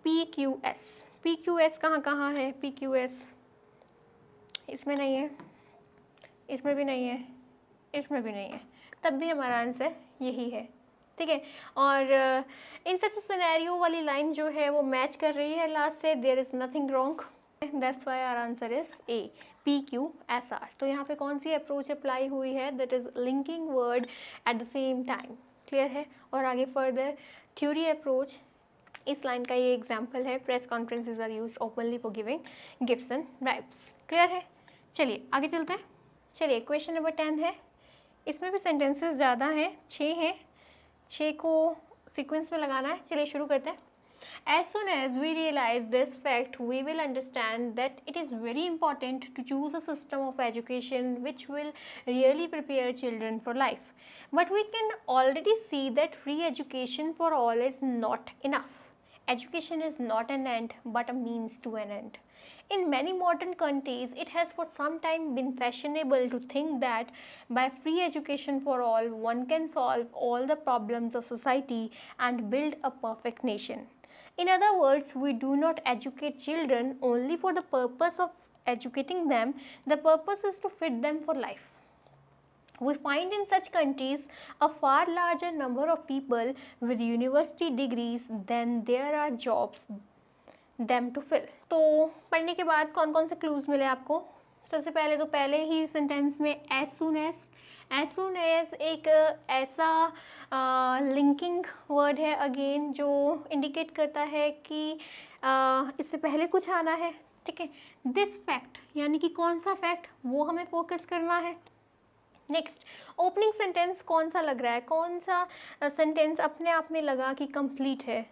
PQS कहाँ है, PQS इसमें नहीं है, इसमें भी नहीं है, इसमें भी नहीं है, तब भी हमारा आंसर यही है, ठीक है। और इन सच सिनेरियो वाली लाइन जो है वो मैच कर रही है लास्ट से, there is nothing wrong, that's why our answer is A, PQSR। तो यहाँ पे कौन सी अप्रोच अप्लाई हुई है, that is linking word at the same time, clear है। और आगे फर्दर थ्योरी अप्रोच, इस लाइन का ये एग्जाम्पल है, press conferences are use openly for giving gifts and bribes, clear है। चलिए आगे चलते हैं। चलिए क्वेश्चन नंबर 10 है, इसमें भी सेंटेंसेस ज़्यादा हैं, 6 हैं, 6 को सीक्वेंस में लगाना है। चलिए शुरू करते हैं। As soon as we realize this fact, we will understand that it is very important to choose a system of education which will really prepare children for life. But we can already see that free education for all is not enough. Education is not an end but a means to an end. In many modern countries, it has for some time been fashionable to think that by free education for all, one can solve all the problems of society and build a perfect nation. In other words, we do not educate children only for the purpose of educating them, the purpose is to fit them for life. We find in such countries a far larger number of people with university degrees than there are jobs them to fill. तो पढ़ने के बाद कौन कौन से clues मिले आपको? सबसे पहले तो पहले ही सेंटेंस में as soon as एक ऐसा लिंकिंग वर्ड है अगेन जो इंडिकेट करता है कि इससे पहले कुछ आना है, ठीक है। दिस फैक्ट यानी कि कौन सा फैक्ट, वो हमें फोकस करना है। नेक्स्ट ओपनिंग सेंटेंस कौन सा लग रहा है, कौन सा सेंटेंस अपने आप में लगा कि कंप्लीट है।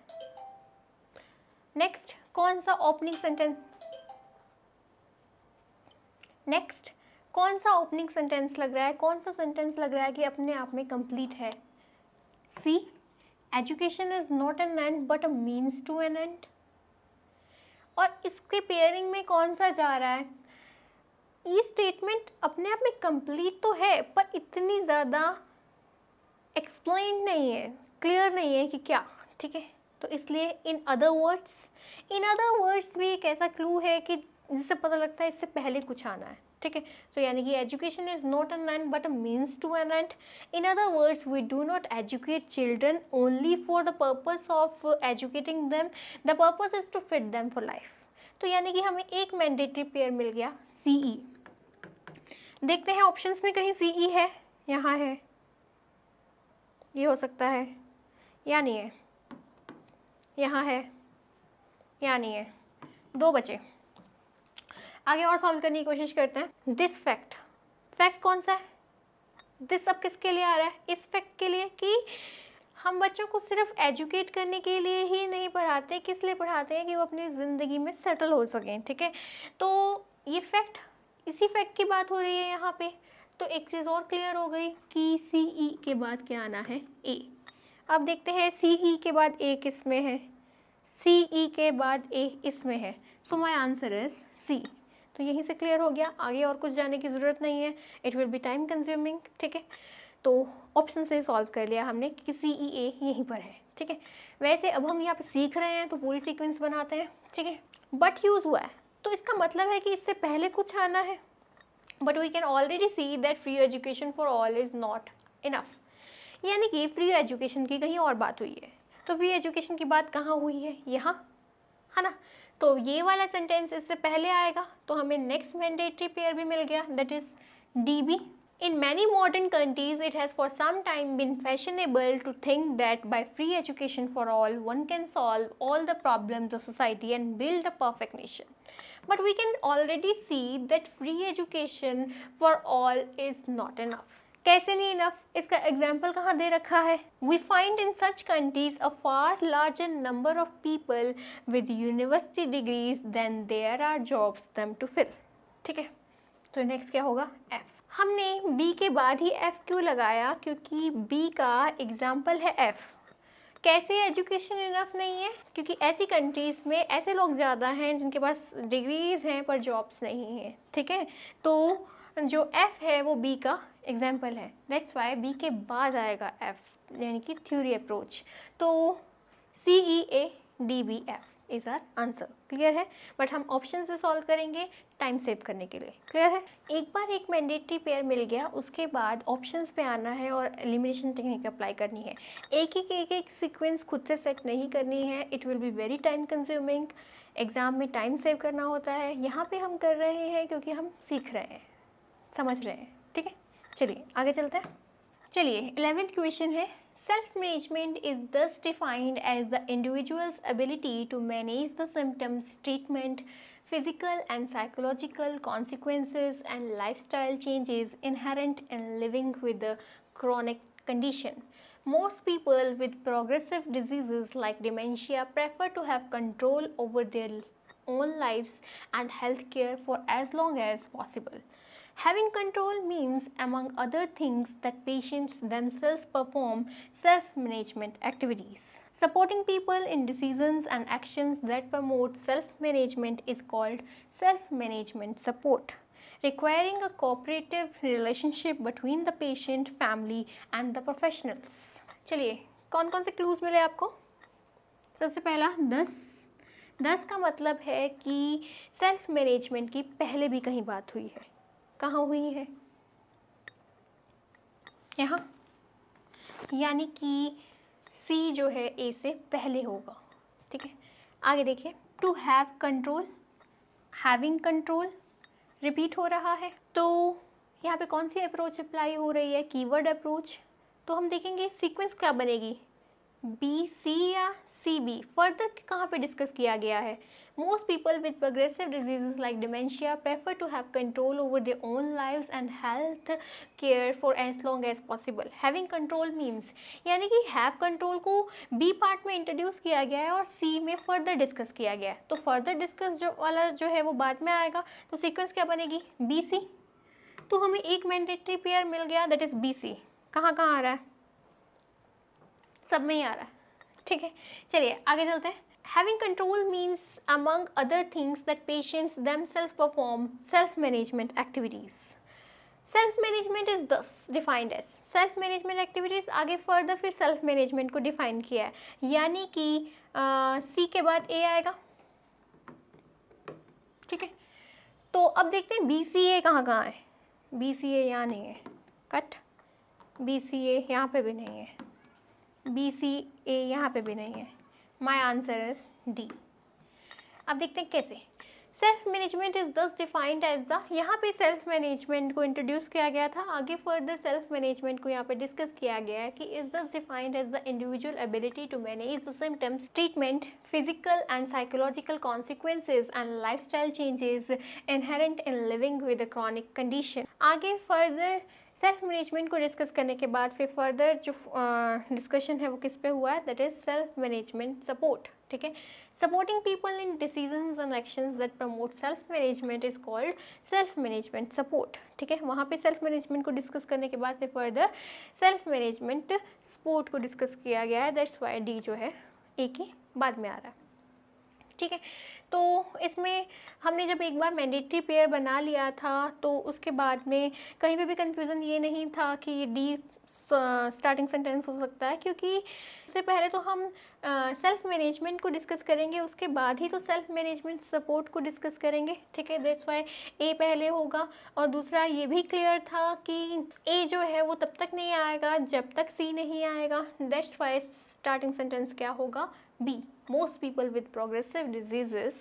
नेक्स्ट कौन सा ओपनिंग सेंटेंस, नेक्स्ट कौन सा ओपनिंग सेंटेंस लग रहा है, कौन सा सेंटेंस लग रहा है कि अपने आप में कंप्लीट है। C, education is not an end but a means to an end. और इसके पेयरिंग में कौन सा जा रहा है, ये स्टेटमेंट अपने आप में कंप्लीट तो है पर इतनी ज़्यादा एक्सप्लेन नहीं है, क्लियर नहीं है कि क्या, ठीक है। तो इसलिए इन अदर वर्ड्स भी एक ऐसा क्लू है कि जिससे पता लगता है इससे पहले कुछ आना है, ठीक है। तो यानी कि education is not an end but a means to an end. In other words we do not educate children only for the purpose of educating them, the purpose is to fit them for life. तो यानी कि हमें एक mandatory pair मिल गया CE। देखते हैं options में कहीं CE है, यहाँ है, ये हो सकता है, या नहीं है, यहाँ है, या नहीं है, 2 बचे। आगे और सॉल्व करने की कोशिश करते हैं। दिस फैक्ट, फैक्ट कौन सा है? दिस अब किसके लिए आ रहा है? इस फैक्ट के लिए कि हम बच्चों को सिर्फ एजुकेट करने के लिए ही नहीं पढ़ाते, किस लिए पढ़ाते हैं कि वो अपनी ज़िंदगी में सेटल हो सकें, ठीक है। तो ये फैक्ट, इसी फैक्ट की बात हो रही है यहाँ पे। तो एक चीज़ और क्लियर हो गई कि सी ई के बाद क्या आना है? ए। अब देखते हैं सी ई के बाद ए किस में है? सी ई के बाद ए इसमें है। सो माई आंसर इज सी। तो यहीं से क्लियर हो गया, आगे और कुछ जाने की ज़रूरत नहीं है, it will be time consuming, ठीक है। तो ऑप्शन से सॉल्व कर लिया हमने कि सी ई ए यहीं पर है, ठीक है। वैसे अब हम यहाँ पे सीख रहे हैं तो पूरी सीक्वेंस बनाते हैं, ठीक है। बट यूज़ हुआ है तो इसका मतलब है कि इससे पहले कुछ आना है। But we can already see that free education for all is not enough, यानी कि फ्री एजुकेशन की कहीं और बात हुई है। तो फ्री एजुकेशन की बात कहाँ हुई है? यहाँ, है ना। तो ये वाला सेंटेंस इससे पहले आएगा, तो हमें नेक्स्ट मैंडेटरी पेयर भी मिल गया, that is D B. In many modern countries, it has for some time been fashionable to think that by free education for all, one can solve all the problems of society and build a perfect nation. But we can already see that free education for all is not enough. कैसे नहीं enough? इसका example कहाँ दे रखा है? We find in such countries a far larger number of people with university degrees than there are jobs them to fill, ठीक है। तो नेक्स्ट क्या होगा? एफ। हमने बी के बाद ही एफ क्यों लगाया? क्योंकि बी का एग्जाम्पल है एफ। कैसे एजुकेशन इनफ नहीं है? क्योंकि ऐसी कंट्रीज़ में ऐसे लोग ज़्यादा हैं जिनके पास डिग्रीज़ हैं पर जॉब्स नहीं हैं, ठीक है। तो जो एफ है वो बी का एग्जाम्पल है, दैट्स वाई बी के बाद आएगा एफ, यानी कि थ्योरी अप्रोच। तो C E A D B F is our answer. Clear है? बट हम ऑप्शन से सॉल्व करेंगे टाइम सेव करने के लिए। क्लियर है? एक बार एक मैंडेटरी पेयर मिल गया, उसके बाद ऑप्शंस पे आना है और एलिमिनेशन टेक्निक अप्लाई करनी है। एक सीक्वेंस खुद से सेट नहीं करनी है, it will be very time consuming. Exam में टाइम सेव करना होता है, यहाँ पे हम कर रहे हैं क्योंकि हम सीख रहे हैं, समझ रहे हैं, ठीक है। चलिए आगे चलते हैं। चलिए 11th क्वेश्चन है, self-management is thus defined as the individual's ability to manage the symptoms, treatment, physical and psychological consequences, and lifestyle changes inherent in living with a chronic condition. Most people with progressive diseases like dementia prefer to have control over their own lives and health care for as long as possible. Having control means, among other things, that patients themselves perform self-management activities. Supporting people in decisions and actions that promote self-management is called self-management support, requiring a cooperative relationship between the patient, family and the professionals. चलिए कौन कौन से clues मिले आपको? सबसे पहला 10 का मतलब है कि सेल्फ मैनेजमेंट की पहले भी कहीं बात हुई है। कहाँ हुई है? यहाँ, यानी कि सी जो है ए से पहले होगा, ठीक है। आगे देखिए, to have control, having control repeat हो रहा है, तो यहाँ पे कौन सी अप्रोच अप्लाई हो रही है? Keyword approach. तो हम देखेंगे सीक्वेंस क्या बनेगी, बी सी या सी बी। फर्दर कहाँ पे डिस्कस किया गया है? Most people with progressive diseases like dementia prefer to have control over their own lives and health care for as long as possible. Having control means, यानी कि have control को B part में introduce किया गया है और सी में further discuss किया गया है। तो फर्दर डिस्कस जो वाला जो है वो बाद में आएगा। तो सीक्वेंस क्या बनेगी? B C. तो हमें एक मैंडेटरी पेयर मिल गया, दैट इज बी सी। कहाँ कहाँ आ रहा है? सब में ही आ रहा है, ठीक है। चलिए आगे चलते हैं। Having control means, among other things, that patients themselves perform self-management activities. Self-management is thus defined as self-management activities। आगे further फिर self-management को define किया है, यानी कि C के बाद A आएगा, ठीक है। तो अब देखते हैं BCA कहाँ कहाँ है। BCA यहाँ नहीं है, कट। BCA यहाँ पे भी नहीं है, BCA यहाँ पे भी नहीं है। My answer is D. अब देखते हैं कैसे। Self management is this defined as the, यहाँ पे सेल्फ मैनेजमेंट को इंट्रोड्यूस किया गया था, आगे फर्दर सेल्फ मैनेजमेंट को यहाँ पे डिस्कस किया गया है कि is this defined as the individual ability to manage the symptoms, treatment, physical and psychological consequences and lifestyle changes inherent in living with a chronic condition. आगे फर्दर सेल्फ मैनेजमेंट को discuss करने के बाद फिर फर्दर जो discussion है वो किस पे हुआ है, that is self management support. ठीक है, supporting people in decisions and actions that promote self management is called self management support. ठीक है, वहाँ पे सेल्फ मैनेजमेंट को डिस्कस करने के बाद फिर फर्दर सेल्फ मैनेजमेंट सपोर्ट को डिस्कस किया गया है, दैट्स वाई डी जो है एक ही बाद में आ रहा है। ठीक है, तो इसमें हमने जब एक बार मैंडेटरी पेयर बना लिया था तो उसके बाद में कहीं पे भी कंफ्यूजन ये नहीं था कि ये डी स्टार्टिंग सेंटेंस हो सकता है, क्योंकि उससे पहले तो हम सेल्फ मैनेजमेंट को डिस्कस करेंगे, उसके बाद ही तो सेल्फ मैनेजमेंट सपोर्ट को डिस्कस करेंगे। ठीक है, दैट्स वाई ए पहले होगा। और दूसरा ये भी क्लियर था कि ए जो है वो तब तक नहीं आएगा जब तक सी नहीं आएगा, दैट्स वाई स्टार्टिंग सेंटेंस क्या होगा, B. Most people with progressive diseases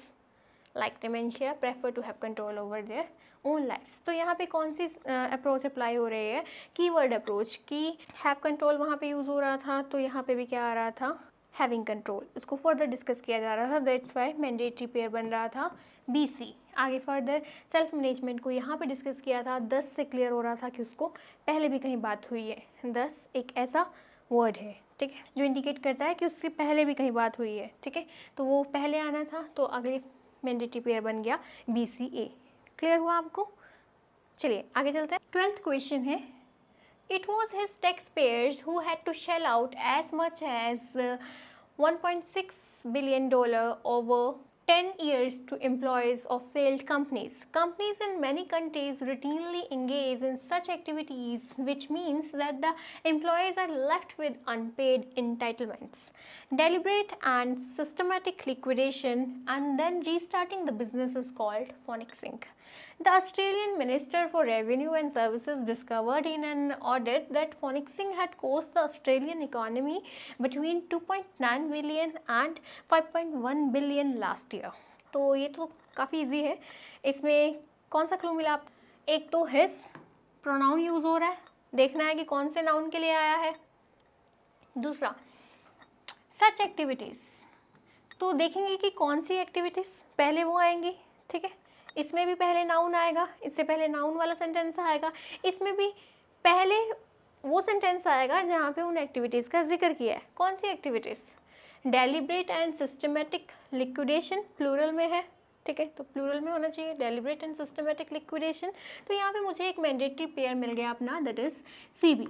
like dementia prefer to have control over their own lives। तो यहाँ पे कौन सी अप्रोच अप्लाई हो रही है, कीवर्ड अप्रोच की हैव कंट्रोल वहाँ पे यूज़ हो रहा था, तो यहाँ पे भी क्या आ रहा था, हैविंग कंट्रोल। इसको फर्दर डिस्कस किया जा रहा था, दैट्स वाई मैंडेटरी पेयर बन रहा था बी सी। आगे फर्दर सेल्फ मैनेजमेंट को यहाँ पे डिस्कस किया था, 10 से क्लियर हो रहा था कि उसको पहले भी कहीं बात हुई है। 10 एक ऐसा वर्ड है, ठीक है, जो इंडिकेट करता है कि उससे पहले भी कहीं बात हुई है। ठीक है, तो वो पहले आना था, तो अगले मैंडेटरी पेयर बन गया बी सी ए। क्लियर हुआ आपको? चलिए आगे चलते हैं। 12th क्वेश्चन है, it was his taxpayers who had to shell out as much as $1.6 billion over 10 years to employees of failed companies. Companies in many countries routinely engage in such activities, which means that the employees are left with unpaid entitlements. Deliberate and systematic liquidation and then restarting the business is called phoenixing. The Australian Minister for Revenue and Services discovered in an audit that phoenixing had cost the Australian economy between 2.9 billion and 5.1 billion last year. तो ये तो काफ़ी easy है, इसमें कौन सा clue मिला आप? एक तो हिज प्रोनाउन यूज़ हो रहा है, देखना है कि कौन से नाउन के लिए आया है। दूसरा सच एक्टिविटीज़, तो देखेंगे कि कौन सी एक्टिविटीज़ पहले वो आएंगी। ठीक है, इसमें भी पहले नाउन आएगा, इससे पहले नाउन वाला सेंटेंस आएगा, इसमें भी पहले वो सेंटेंस आएगा जहाँ पे उन एक्टिविटीज़ का जिक्र किया है। कौन सी activities? Deliberate and systematic liquidation, plural में है। ठीक है, तो प्लूरल में होना चाहिए डेलिब्रेट एंड सिस्टमेटिक लिक्विडेशन। तो यहाँ पे मुझे एक मैंडेटरी पेयर मिल गया अपना, that is C B.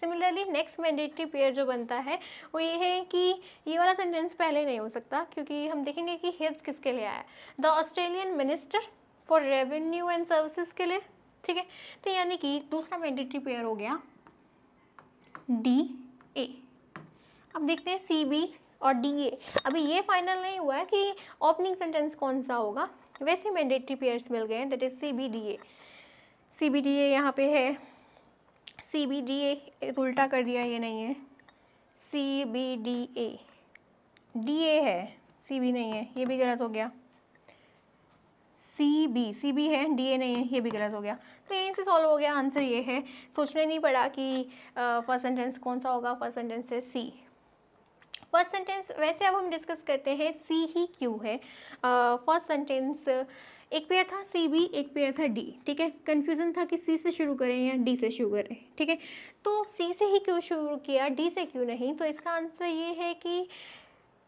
Similarly next mandatory pair जो बनता है वो ये है कि ये वाला सेंटेंस पहले नहीं हो सकता, क्योंकि हम देखेंगे कि हिज किसके लिए आया, the Australian minister for revenue and services के लिए। ठीक है, तो यानी कि दूसरा मैंडेटरी पेयर हो गया डी ए। अब देखते हैं सी बी और डी ए। अभी ये फाइनल नहीं हुआ है कि ओपनिंग सेंटेंस कौन सा होगा, वैसे मैंडेटरी पेयर्स मिल गए हैं, that is C B D A. C B D A यहाँ पे है, सी बी डी ए उल्टा कर दिया, ये नहीं है, C B D A, D A है, सी बी नहीं है, ये भी गलत हो गया। सी बी है, डी ए नहीं है, ये भी गलत हो गया। तो यहीं से सॉल्व हो गया, आंसर ये है। सोचने नहीं पड़ा कि फर्स्ट सेंटेंस कौन सा होगा, फर्स्ट सेंटेंस है सी। फर्स्ट सेंटेंस वैसे अब हम डिस्कस करते हैं सी ही क्यों है। फर्स्ट सेंटेंस एक पेयर था सी बी, एक पेयर था डी। ठीक है, कन्फ्यूज़न था कि सी से शुरू करें या डी से शुरू करें। ठीक है, तो सी से ही क्यों शुरू किया, डी से क्यों नहीं? तो इसका आंसर ये है कि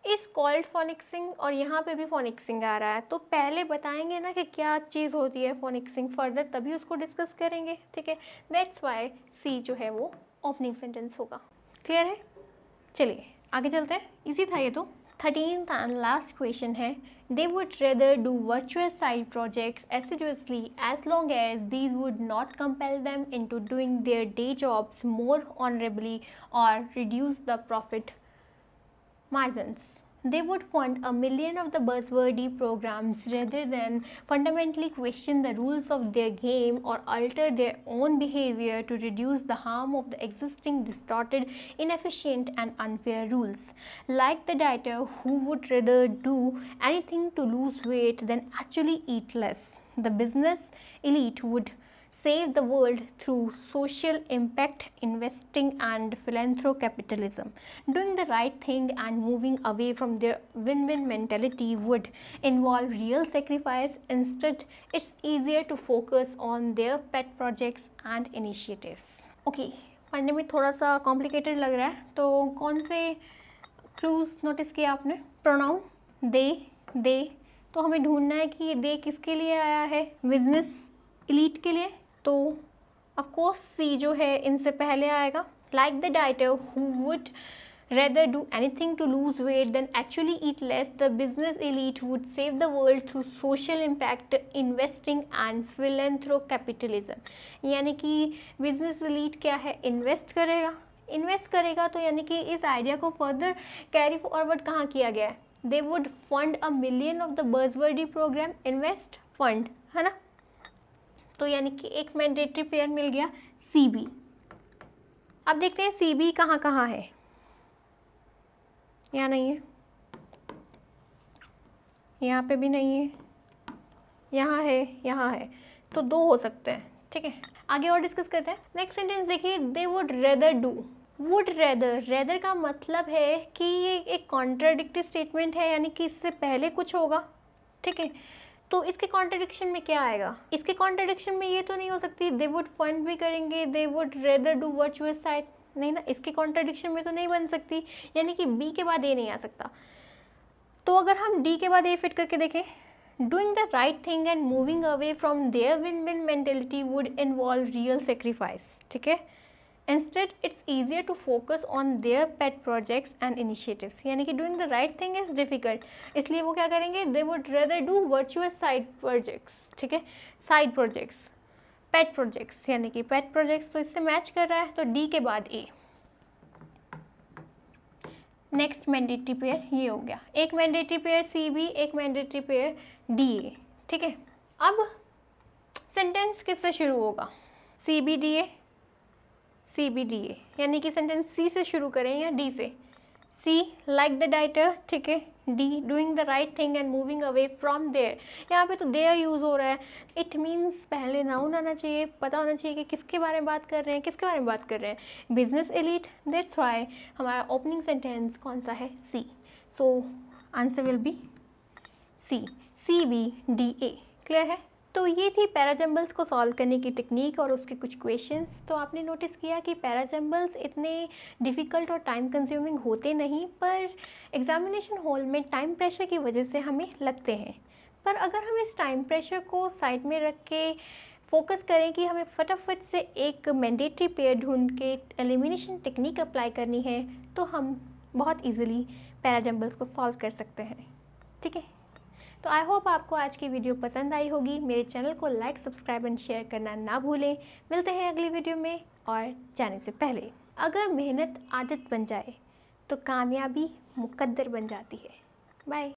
इस कॉल्ड फोनिक्सिंग और यहाँ पे भी फोनिक्सिंग आ रहा है, तो पहले बताएंगे ना कि क्या चीज़ होती है फोनिक्सिंग, फर्दर तभी उसको डिस्कस करेंगे। ठीक है, दैट्स वाई सी जो है वो ओपनिंग सेंटेंस होगा। क्लियर है? चलिए आगे चलते हैं, इजी था ये तो। 13th एंड लास्ट क्वेश्चन है, they would rather do virtuous side projects assiduously as long as these would not compel them into doing their day jobs more honorably or reduce the profit margins. they would fund a million of the buzzwordy programs rather than fundamentally question the rules of their game or alter their own behavior to reduce the harm of the existing distorted, inefficient and unfair rules. Like the dieter who would rather do anything to lose weight than actually eat less, the business elite would save the world through social impact investing and philanthrocapitalism. Doing the right thing and moving away from their win-win mentality would involve real sacrifice. Instead, it's easier to focus on their pet projects and initiatives. Okay, पढ़ने में थोड़ा सा complicated लग रहा है, तो कौन से क्लूज नोटिस किया आपने? प्रोनाउन दे, तो हमें ढूंढना है कि दे किसके लिए आया है? बिजनेस एलीट के लिए, तो ऑफ कोर्स सी जो है इनसे पहले आएगा. Like the dieter who would rather do anything to lose weight than actually eat less, the business elite would save the world through social impact investing and philanthrocapitalism. यानी कि business elite क्या है? Invest करेगा तो यानी कि इस idea को फर्दर कैरी फॉरवर्ड कहाँ किया गया है? They would fund a million of the buzzwordy program. Invest fund है ना, तो यानी कि एक मैंडेटरी पेयर मिल गया CB. अब देखते हैं CB कहाँ कहाँ है. यहाँ नहीं है, यहाँ पे भी नहीं है, यहाँ है, तो दो हो सकते हैं. ठीक है, आगे और डिस्कस करते हैं. नेक्स्ट सेंटेंस देखिए, they would rather do. Would rather का मतलब है कि ये एक कॉन्ट्राडिक्टरी स्टेटमेंट है, यानी कि इससे पहले कुछ होगा. ठीक है, तो इसके कॉन्ट्रडिक्शन में क्या आएगा? इसके कॉन्ट्रडिक्शन में ये तो नहीं हो सकती दे वुड फंड भी करेंगे, they would rather do virtuous side, नहीं ना, इसके कॉन्ट्रडिक्शन में तो नहीं बन सकती, यानी कि बी के बाद ए नहीं आ सकता. तो अगर हम डी के बाद ए फिट करके देखें, doing the right thing and moving away from their win win mentality would involve real sacrifice. ठीक है, Instead, it's easier to focus on their pet projects and initiatives. यानी कि doing the right thing is difficult, इसलिए वो क्या करेंगे? They would rather do virtuous side projects. ठीक है, side projects, pet projects, यानी कि pet projects तो इससे मैच कर रहा है, तो D के बाद A. नेक्स्ट मैंडेटरी पेयर ये हो गया, एक मैंडेटरी पेयर CB, एक मैंडेटरी पेयर DA. ठीक है, अब सेंटेंस किससे शुरू होगा? CBDA, CBDA, यानी कि सेंटेंस सी से शुरू करें या डी से? C, like the dieter. ठीक है, D, doing the right thing and moving away from their. यहाँ पे तो देयर यूज़ हो रहा है, इट मीन्स पहले नाउन आना चाहिए, पता होना चाहिए कि किसके बारे में बात कर रहे हैं, बिजनेस एलीट. दैट्स व्हाई हमारा ओपनिंग सेंटेंस कौन सा है? C. So answer will be C, CBDA. Clear है? तो ये थी पैराजम्बल्स को सॉल्व करने की टेक्निक और उसके कुछ क्वेश्चंस. तो आपने नोटिस किया कि पैराजम्बल्स इतने डिफ़िकल्ट और टाइम कंज्यूमिंग होते नहीं, पर एग्जामिनेशन हॉल में टाइम प्रेशर की वजह से हमें लगते हैं. पर अगर हम इस टाइम प्रेशर को साइड में रख के फोकस करें कि हमें फटाफट से एक मैंडेटरी पेयर ढूंढ के एलिमिनेशन टेक्निक अप्लाई करनी है, तो हम बहुत ईजिली पैराजम्बल्स को सॉल्व कर सकते हैं. ठीक है, तो आई होप आपको आज की वीडियो पसंद आई होगी. मेरे चैनल को लाइक, सब्सक्राइब एंड शेयर करना ना भूलें. मिलते हैं अगली वीडियो में. और जाने से पहले, अगर मेहनत आदत बन जाए तो कामयाबी मुकद्दर बन जाती है. बाय.